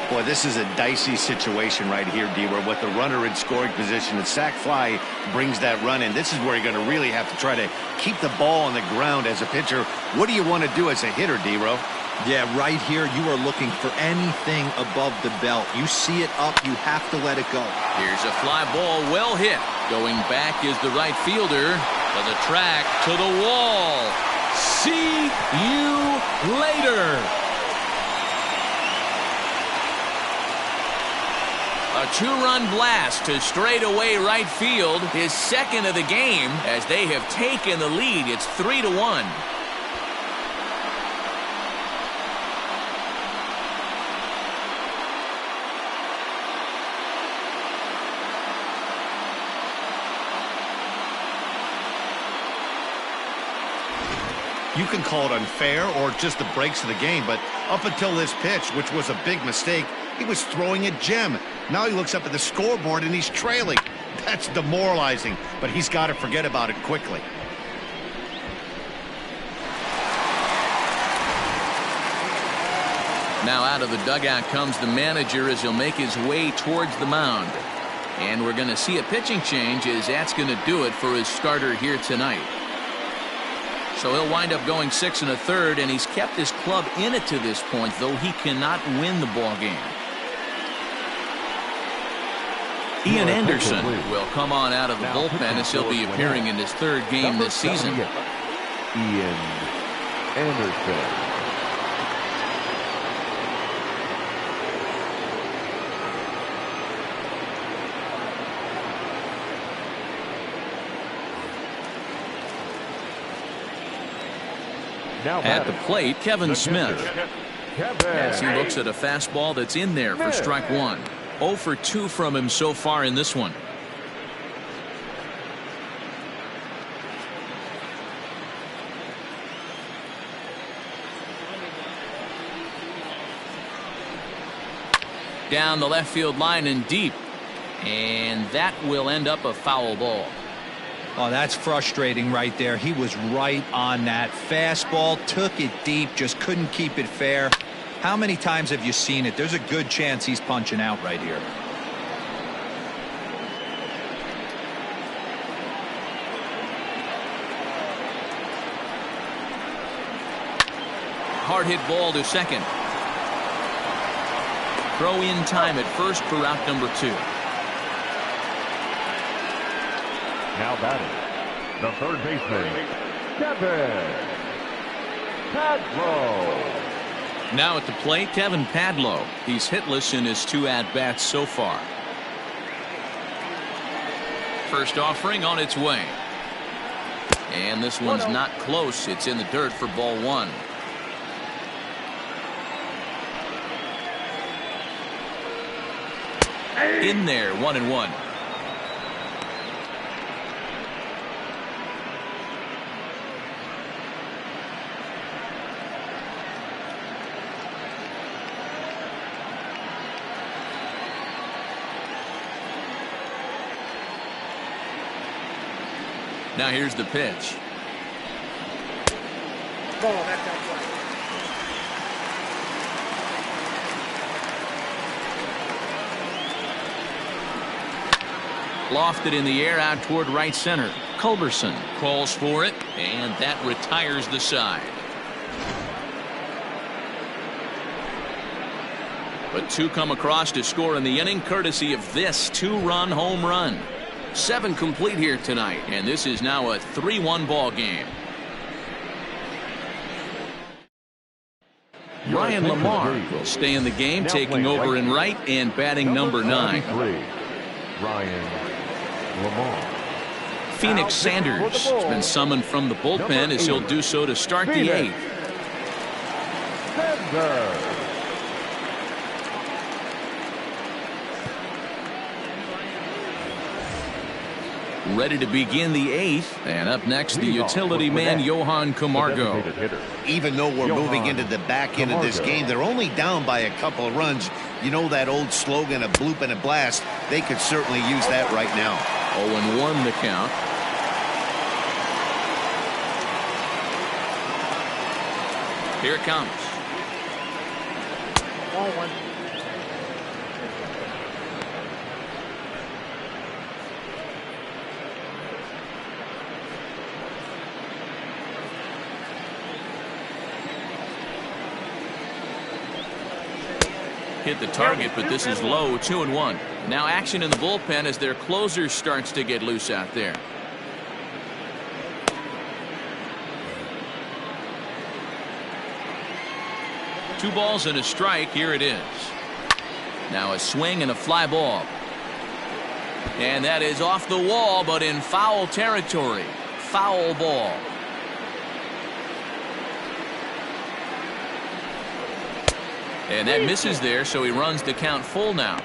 S2: Boy, this is a dicey situation right here, D-Ware. With the runner in scoring position, the sac fly brings that run in. This is where you're going to really have to try to keep the ball on the ground as a pitcher. What do you want to do as a hitter, D-Ro?
S3: Yeah, right here, you are looking for anything above the belt. You see it up, you have to let it go.
S1: Here's a fly ball, well hit. Going back is the right fielder. To the track, to the wall. See you later. A two-run blast to straightaway right field, his second of the game, as they have taken the lead. It's 3-1.
S2: You can call it unfair or just the breaks of the game, but up until this pitch, which was a big mistake, he was throwing a gem. Now he looks up at the scoreboard and he's trailing. That's demoralizing, but he's got to forget about it quickly.
S1: Now out of the dugout comes the manager as he'll make his way towards the mound. And we're going to see a pitching change as that's going to do it for his starter here tonight. So he'll wind up going 6 1/3, and he's kept his club in it to this point, though he cannot win the ball game. Ian Anderson will come on out of the bullpen as he'll be appearing in his third game this season.
S4: Ian Anderson.
S1: At the plate, Kevin Smith, as he looks at a fastball that's in there for strike one. 0 for 2 from him so far in this one. Down the left field line and deep, and that will end up a foul ball.
S3: Oh, that's frustrating right there. He was right on that. Fastball, took it deep, just couldn't keep it fair. How many times have you seen it? There's a good chance he's punching out right here.
S1: Hard hit ball to second. Throw in time at first for out number 2.
S4: Now batting, the third baseman, Kevin Padlo.
S1: Now at the plate, Kevin Padlo. He's hitless in his 2 at-bats so far. First offering on its way. And this one's not close. It's in the dirt for ball 1. In there, 1-1. Now here's the pitch.
S5: Ball, that's outside.
S1: Lofted in the air out toward right center. Culberson calls for it, and that retires the side. But 2 come across to score in the inning, courtesy of this 2-run home run. 7 complete here tonight, and this is now a 3-1 ball game. Ryan Lamar will stay in the game, taking over in right and batting number 9.
S4: Ryan Lamar.
S1: Phoenix Sanders has been summoned from the bullpen as he'll do so to start the 8th.
S4: Sanders.
S1: Ready to begin the 8th, and up next the utility man Johan Camargo.
S2: Even though we're moving into the back end of this game, they're only down by a couple of runs. You know that old slogan, a bloop and a blast. They could certainly use that right now.
S1: 0-1 the count. Here it comes.
S5: Ball 1.
S1: Hit the target, but this is low. 2-1. Now action in the bullpen as their closer starts to get loose out there. Two balls and a strike. Here it is. Now a swing and a fly ball. And that is off the wall, but in foul territory. Foul ball. And that misses there, so he runs the count full now.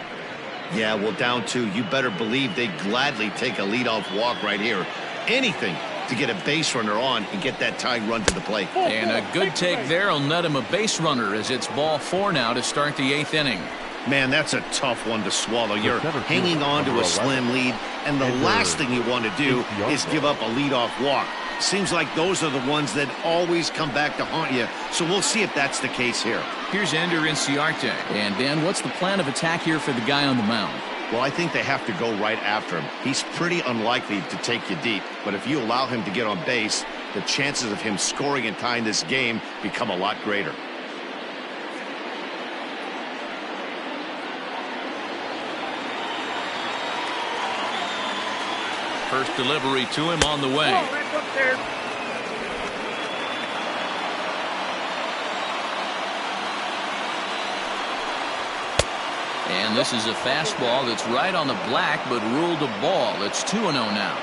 S2: Yeah, well, down 2. You better believe they'd gladly take a leadoff walk right here. Anything to get a base runner on and get that tying run to the plate.
S1: And a good take there will net him a base runner as it's ball 4 now to start the 8th inning.
S2: Man, that's a tough one to swallow. You're hanging on to a slim lead, and the last thing you want to do is give up a leadoff walk. Seems like those are the ones that always come back to haunt you, so we'll see if that's the case here.
S1: Here's Ender Inciarte. And, Dan, what's the plan of attack here for the guy on the mound?
S2: Well, I think they have to go right after him. He's pretty unlikely to take you deep, but if you allow him to get on base, the chances of him scoring and tying this game become a lot greater.
S1: First delivery to him on the way. And this is a fastball that's right on the black, but ruled a ball. It's 2-0 now.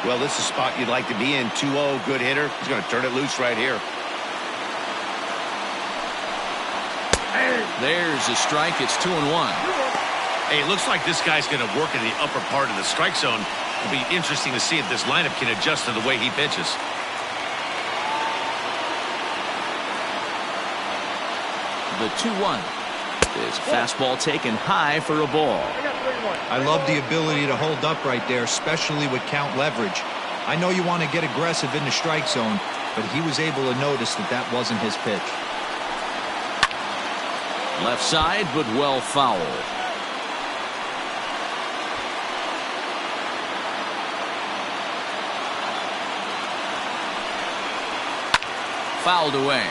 S2: Well, this is a spot you'd like to be in. 2-0, good hitter. He's going to turn it loose right here.
S1: There's a strike. It's 2-1.
S2: Hey, it looks like this guy's going to work in the upper part of the strike zone. It'll be interesting to see if this lineup can adjust to the way he pitches.
S1: The 2-1. His fastball taken high for a ball.
S3: I love the ability to hold up right there, especially with count leverage. I know you want to get aggressive in the strike zone, but he was able to notice that that wasn't his pitch.
S1: Left side, but well foul. Fouled away.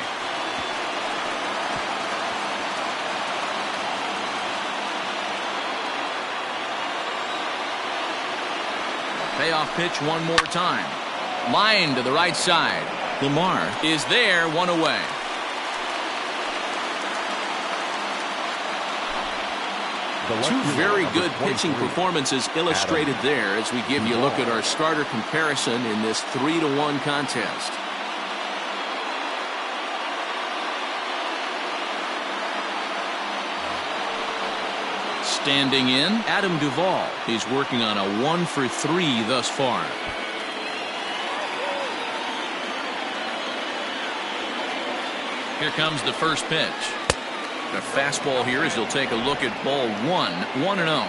S1: Payoff pitch one more time. Line to the right side. Lamar is there, 1 away. Two very good pitching performances illustrated there as we give you a look at our starter comparison in this 3-1 contest. Standing in, Adam Duvall. He's working on a 1 for 3 thus far. Here comes the first pitch. A fastball here as he'll take a look at ball 1, 1-0.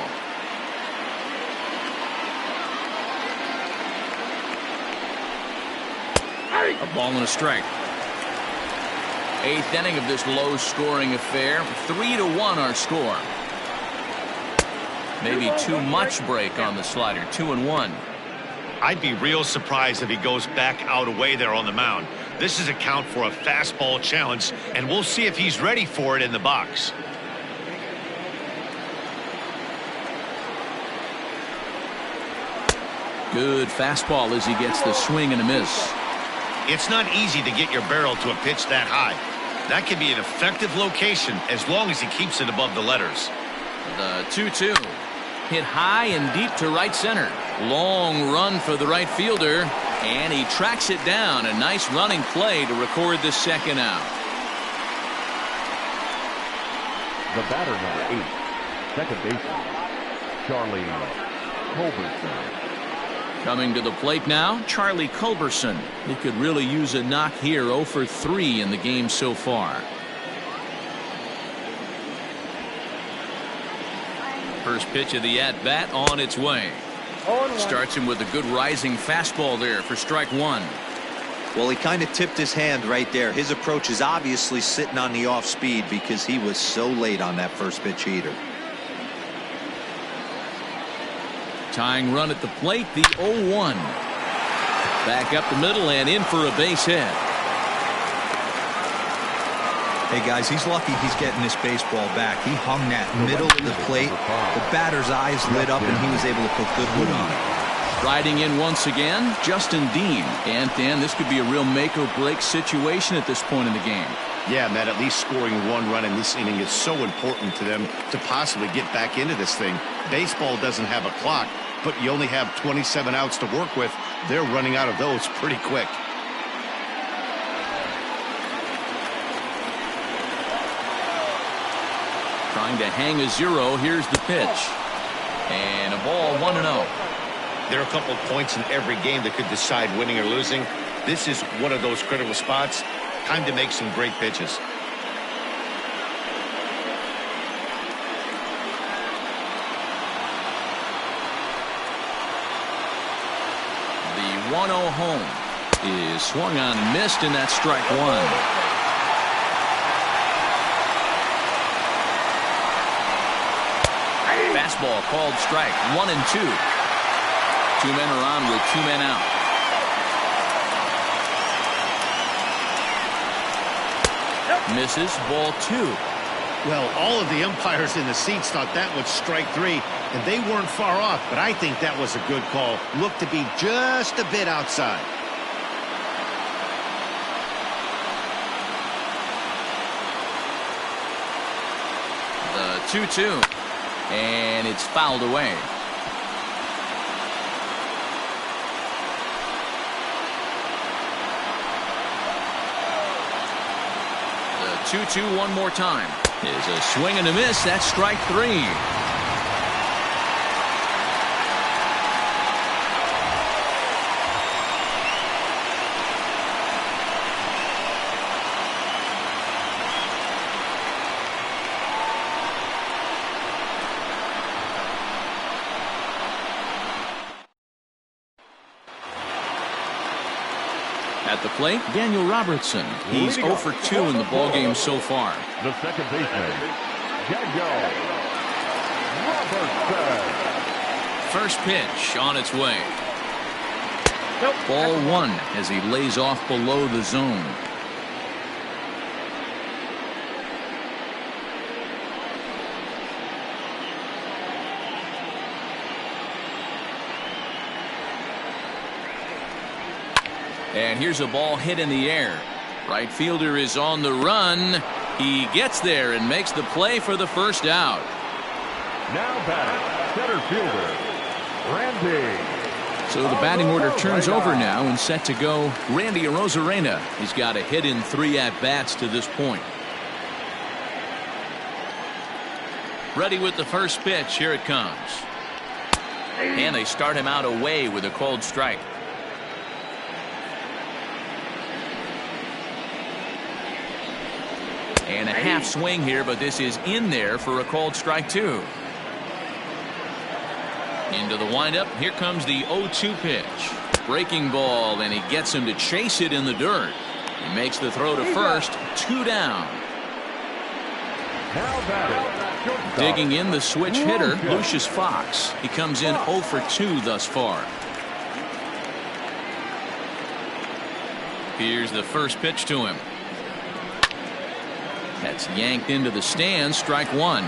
S1: A ball and a strike. 8th inning of this low-scoring affair. 3-1 our score. Maybe too much break on the slider. 2-1.
S2: I'd be real surprised if he goes back out away there on the mound. This is a count for a fastball challenge, and we'll see if he's ready for it in the box.
S1: Good fastball as he gets the swing and a miss.
S2: It's not easy to get your barrel to a pitch that high. That can be an effective location as long as he keeps it above the letters.
S1: The 2-2. Hit high and deep to right center. Long run for the right fielder, and he tracks it down. A nice running play to record the second out.
S4: The batter, number 8, second baseman, Charlie Culberson.
S1: Coming to the plate now, Charlie Culberson. He could really use a knock here. 0 for 3 in the game so far. First pitch of the at-bat on its way. Starts him with a good rising fastball there for strike 1.
S3: Well, he kind of tipped his hand right there. His approach is obviously sitting on the off speed because he was so late on that first pitch heater.
S1: Tying run at the plate, the 0-1. Back up the middle and in for a base hit.
S3: Hey guys, he's lucky he's getting this baseball back. He hung that middle of the plate. The batter's eyes lit up and he was able to put good wood on it.
S1: Riding in once again, Justin Dean. And Dan, this could be a real make or break situation at this point in the game.
S2: Yeah, Matt, at least scoring one run in this inning is so important to them to possibly get back into this thing. Baseball doesn't have a clock, but you only have 27 outs to work with. They're running out of those pretty quick.
S1: Trying to hang a 0. Here's the pitch. And a ball, 1-0.
S2: There are a couple of points in every game that could decide winning or losing. This is one of those critical spots. Time to make some great pitches.
S1: The 1-0 home is swung on and missed, and that's strike one. Fastball called strike. 1-2. Two men are on with two men out. Misses, ball 2.
S2: Well, all of the umpires in the seats thought that was strike 3, and they weren't far off, but I think that was a good call. Looked to be just a bit outside.
S1: The 2-2, and it's fouled away. The 2-2 one more time. Is a swing and a miss. That's strike 3. At the plate, Daniel Robertson. He's 0 for 2 in the ballgame so far.
S4: The second baseman, Daniel Robertson.
S1: First pitch on its way. Ball 1 as he lays off below the zone. And here's a ball hit in the air. Right fielder is on the run. He gets there and makes the play for the first out.
S4: Now batting, center fielder, Randy.
S1: So the batting order turns over now and set to go Randy Arozarena. He's got a hit in 3 at-bats to this point. Ready with the first pitch. Here it comes. And they start him out away with a called strike. And a half swing here, but this is in there for a called strike 2. Into the windup. Here comes the 0-2 pitch. Breaking ball, and he gets him to chase it in the dirt. He makes the throw to first. 2 down. Digging in the switch hitter, Lucius Fox. He comes in 0 for 2 thus far. Here's the first pitch to him. That's yanked into the stands. Strike 1.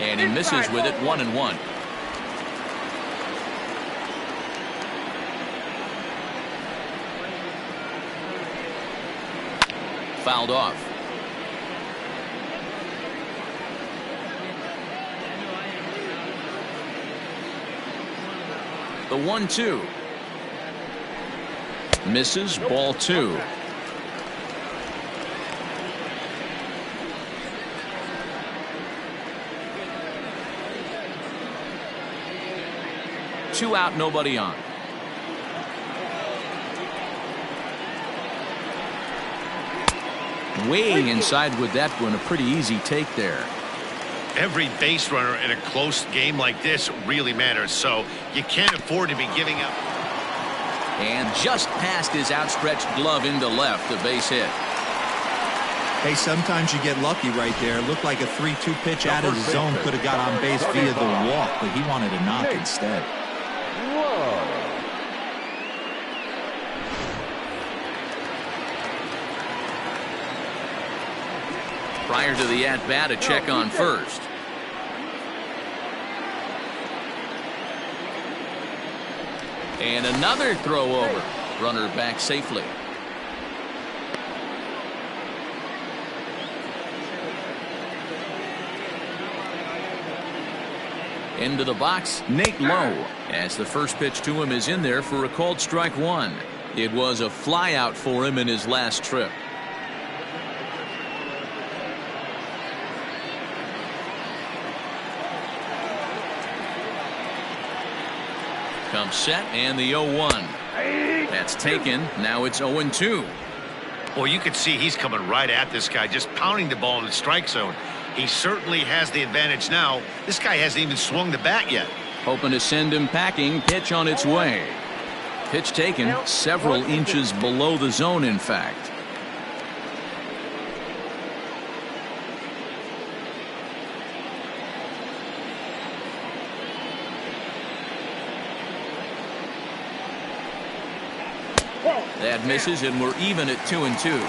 S1: And he misses with it. 1-1. Fouled off. The 1-2. Misses, ball 2. Two out, nobody on. Way inside with that one. A pretty easy take there.
S2: Every base runner in a close game like this really matters, so you can't afford to be giving up.
S1: And just past his outstretched glove into left, the base hit.
S3: Hey, sometimes you get lucky right there. Looked like a 3-2 pitch out of the zone. Could have got on base via the walk, but he wanted a knock instead.
S1: Prior to the at-bat, a check on first. And another throw over. Runner back safely. Into the box, Nate Lowe, as the first pitch to him is in there for a called strike one. It was a flyout for him in his last trip. Comes set and the 0-1. That's taken. Now it's 0-2.
S2: Well, you can see he's coming right at this guy, just pounding the ball in the strike zone. He certainly has the advantage now. This guy hasn't even swung the bat yet.
S1: Hoping to send him packing. Pitch on its way. Pitch taken several inches below the zone, in fact. That misses, and we're even at 2-2.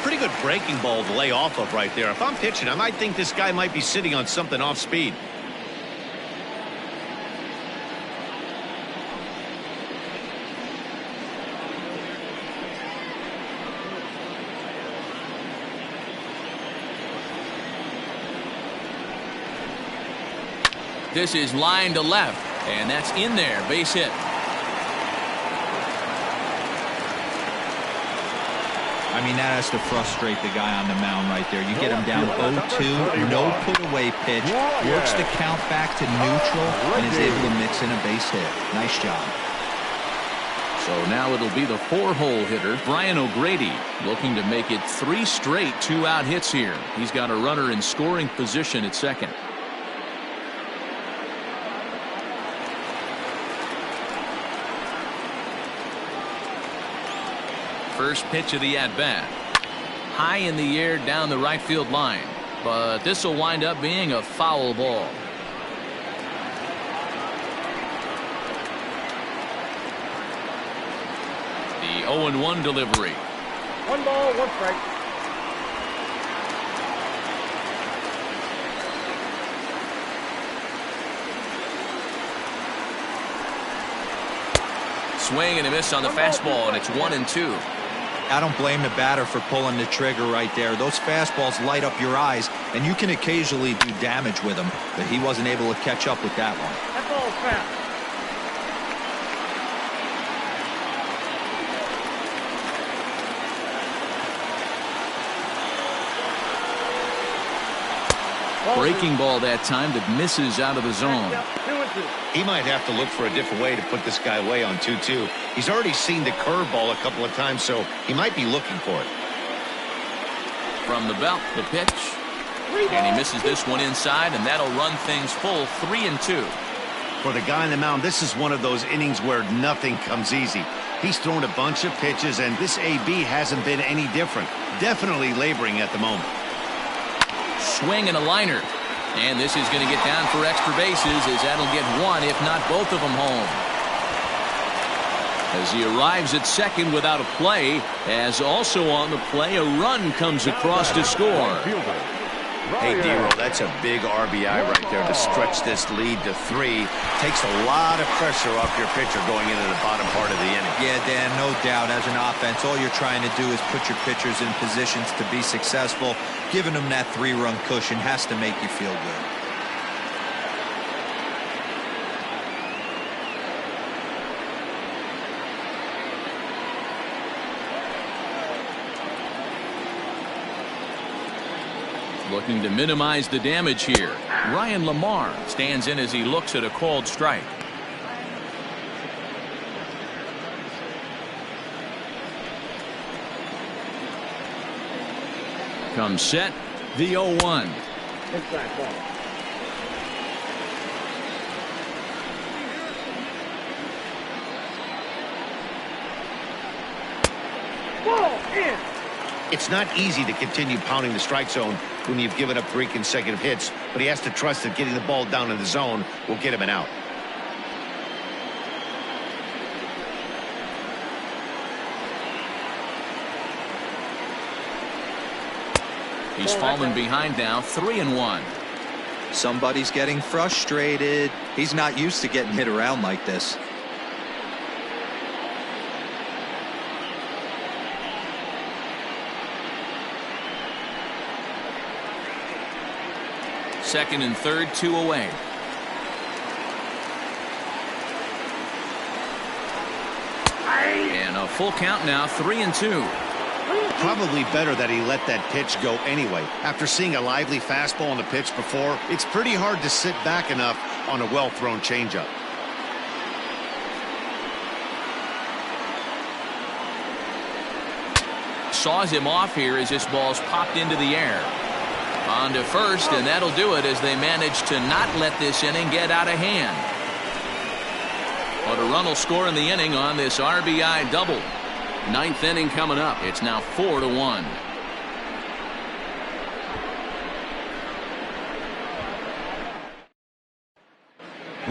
S2: Pretty good breaking ball to lay off of right there. If I'm pitching, I might think this guy might be sitting on something off speed.
S1: This is line to left, and that's in there. Base hit.
S3: I mean, that has to frustrate the guy on the mound right there. You get him down 0-2, no put-away pitch, works the count back to neutral, and is able to mix in a base hit. Nice job.
S1: So now it'll be the 4-hole hitter, Brian O'Grady, looking to make it 3 straight 2-out hits here. He's got a runner in scoring position at second. First pitch of the at-bat. High in the air down the right field line. But this will wind up being a foul ball. The 0-1 delivery.
S5: 1 ball, 1 strike.
S1: Swing and a miss on the fastball, and it's 1-2.
S3: I don't blame the batter for pulling the trigger right there. Those fastballs light up your eyes, and you can occasionally do damage with them, but he wasn't able to catch up with that one.
S5: That ball's fast.
S1: Breaking ball that time that misses out of the zone.
S5: 2-2.
S2: He might have to look for a different way to put this guy away on 2-2. He's already seen the curveball a couple of times, so he might be looking for it.
S1: From the belt, the pitch. And he misses this one inside, and that'll run things full 3-2.
S2: For the guy on the mound, this is one of those innings where nothing comes easy. He's thrown a bunch of pitches, and this AB hasn't been any different. Definitely laboring at the moment.
S1: Swing and a liner. And this is going to get down for extra bases, as that'll get one, if not both of them, home. As he arrives at second without a play, as also on the play, a run comes across to score.
S2: Hey, Dero, that's a big RBI right there to stretch this lead to 3. Takes a lot of pressure off your pitcher going into the bottom part of the inning.
S3: Yeah, Dan, no doubt. As an offense, all you're trying to do is put your pitchers in positions to be successful. Giving them that 3-run cushion has to make you feel good.
S1: Looking to minimize the damage here. Ryan Lamar stands in as he looks at a called strike. Comes set, the 0-1.
S5: Inside ball. Ball in.
S2: It's not easy to continue pounding the strike zone when you've given up 3 consecutive hits, but he has to trust that getting the ball down in the zone will get him an out.
S1: He's fallen behind now, 3-1.
S3: Somebody's getting frustrated. He's not used to getting hit around like this.
S1: Second and third, 2 away. And a full count now, 3-2.
S2: Probably better that he let that pitch go anyway. After seeing a lively fastball on the pitch before, it's pretty hard to sit back enough on a well-thrown changeup.
S1: Saws him off here as this ball's popped into the air. On to first, and that'll do it as they manage to not let this inning get out of hand. But a run will score in the inning on this RBI double. Ninth inning coming up. It's now 4-1.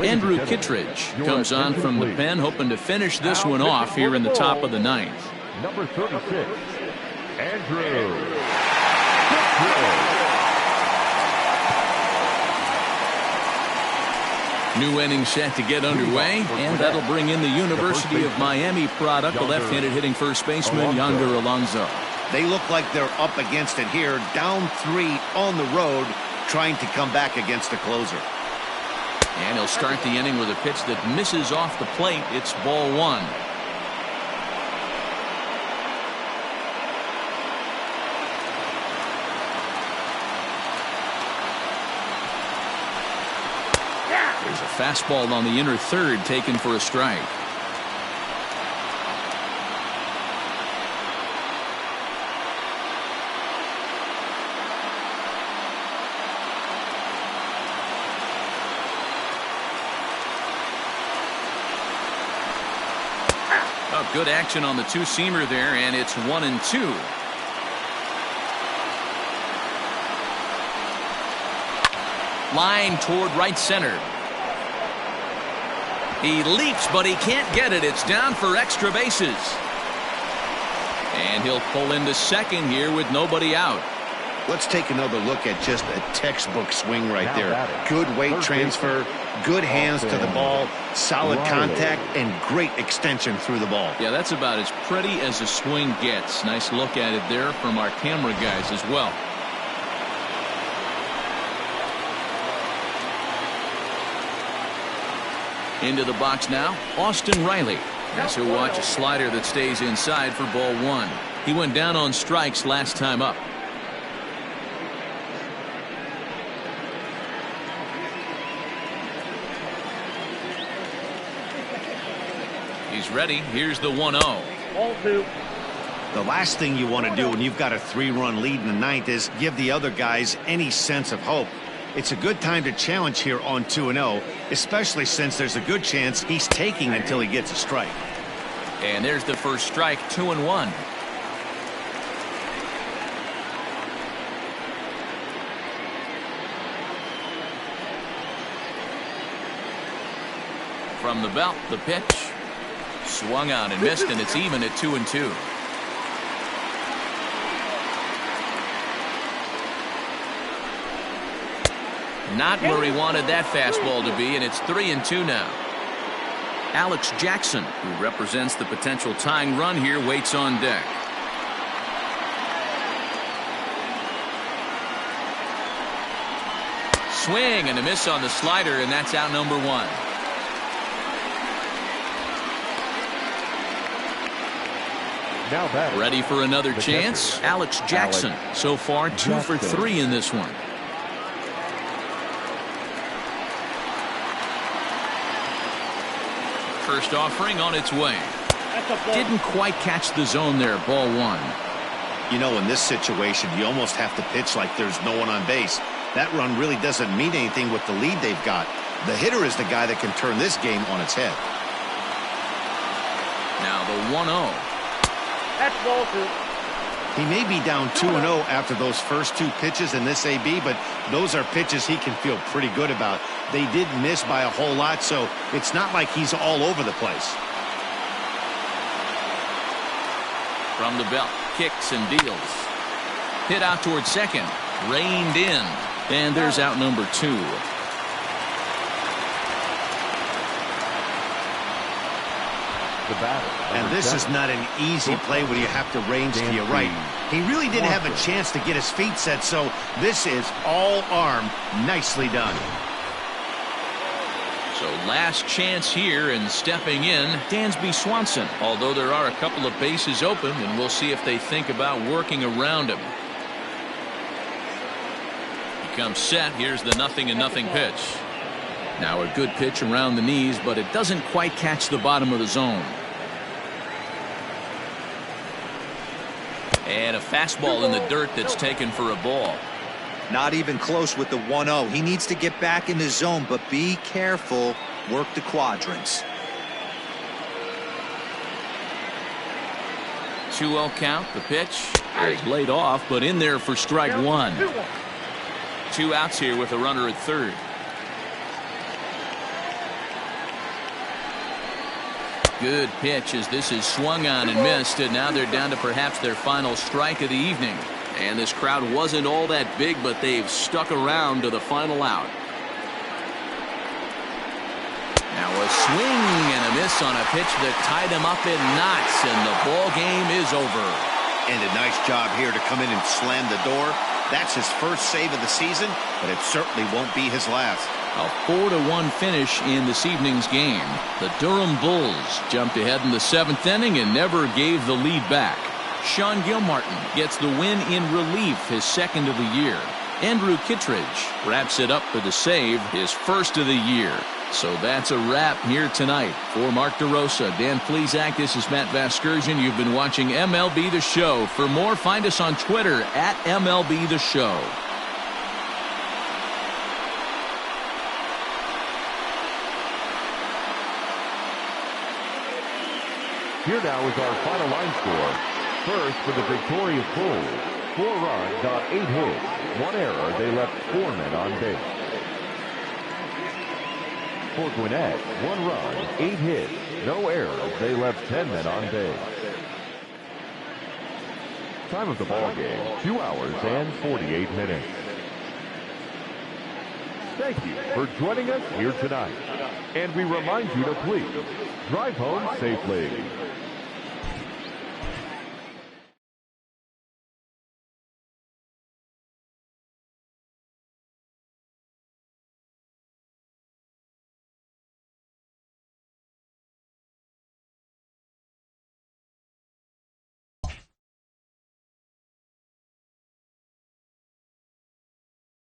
S1: Andrew Kittredge comes on from the pen, hoping to finish this one off here in the top of the ninth.
S4: Number 36, Andrew Kittredge.
S1: New inning set to get underway, and that'll bring in the University of Miami product, the left-handed hitting first baseman Yonder Alonso.
S2: They look like they're up against it here, down 3 on the road, trying to come back against the closer.
S1: And he'll start the inning with a pitch that misses off the plate. It's ball 1. There's a fastball on the inner third taken for a strike. Oh, good action on the two-seamer there, and it's 1-2. Line toward right center. He leaps, but he can't get it. It's down for extra bases. And he'll pull into second here with nobody out.
S2: Let's take another look at just a textbook swing right there. Good weight transfer, good hands to the ball, solid contact, and great extension through the ball.
S1: Yeah, that's about as pretty as a swing gets. Nice look at it there from our camera guys as well. Into the box now, Austin Riley. As he'll watch a slider that stays inside for ball 1. He went down on strikes last time up. He's ready. Here's the 1-0.
S5: Ball 2.
S2: The last thing you want to do when you've got a 3-run lead in the ninth is give the other guys any sense of hope. It's a good time to challenge here on 2-0, especially since there's a good chance he's taking until he gets a strike.
S1: And there's the first strike, 2-1. From the belt, the pitch. Swung out and missed, and it's even at 2-2. Not where he wanted that fastball to be, and it's 3-2 now. Alex Jackson, who represents the potential tying run here, waits on deck. Swing and a miss on the slider, and that's out number 1.
S4: Now batting.
S1: Ready for another chance? Alex Jackson. So far, 2 for 3 in this one. First offering on its way. Didn't quite catch the zone there. Ball 1.
S2: You know, in this situation, you almost have to pitch like there's no one on base. That run really doesn't mean anything with the lead they've got. The hitter is the guy that can turn this game on its head.
S1: Now the 1-0.
S5: That's ball 2.
S2: He may be down 2-0 after those first 2 pitches in this AB, but those are pitches he can feel pretty good about. They did miss by a whole lot, so it's not like he's all over the place.
S1: From the belt, kicks and deals. Hit out towards second. Reined in. And there's out number 2.
S4: The batter.
S2: And this is not an easy play when you have to range to your right. He really didn't have a chance to get his feet set, so this is all arm. Nicely done.
S1: So last chance here, and stepping in, Dansby Swanson. Although there are a couple of bases open, and we'll see if they think about working around him. He comes set. Here's the 0-0 pitch. Now a good pitch around the knees, but it doesn't quite catch the bottom of the zone. And a fastball in the dirt that's taken for a ball.
S3: Not even close with the 1-0. He needs to get back in the zone, but be careful. Work the quadrants.
S1: 2-0 count. The pitch is laid off, but in there for strike 1. 2 outs here with a runner at third. Good pitch as this is swung on and missed, and now they're down to perhaps their final strike of the evening. And this crowd wasn't all that big, but they've stuck around to the final out. Now a swing and a miss on a pitch that tied him up in knots, and the ball game is over.
S2: And a nice job here to come in and slam the door. That's his first save of the season, but it certainly won't be his last.
S1: A 4-1 finish in this evening's game. The Durham Bulls jumped ahead in the 7th inning and never gave the lead back. Sean Gilmartin gets the win in relief, his 2nd of the year. Andrew Kittredge wraps it up for the save, his 1st of the year. So that's a wrap here tonight. For Mark DeRosa, Dan Plesac, this is Matt Vasgersian. You've been watching MLB The Show. For more, find us on Twitter at MLB The Show.
S4: Here now is our final line score. First for the victorious Bulls, 4 runs on 8 hits, 1 error. They left 4 men on base. For Gwinnett, 1 run, 8 hits, no errors. They left 10 men on base. Time of the ball game, 2 hours and 48 minutes. Thank you for joining us here tonight. And we remind you to please drive home safely.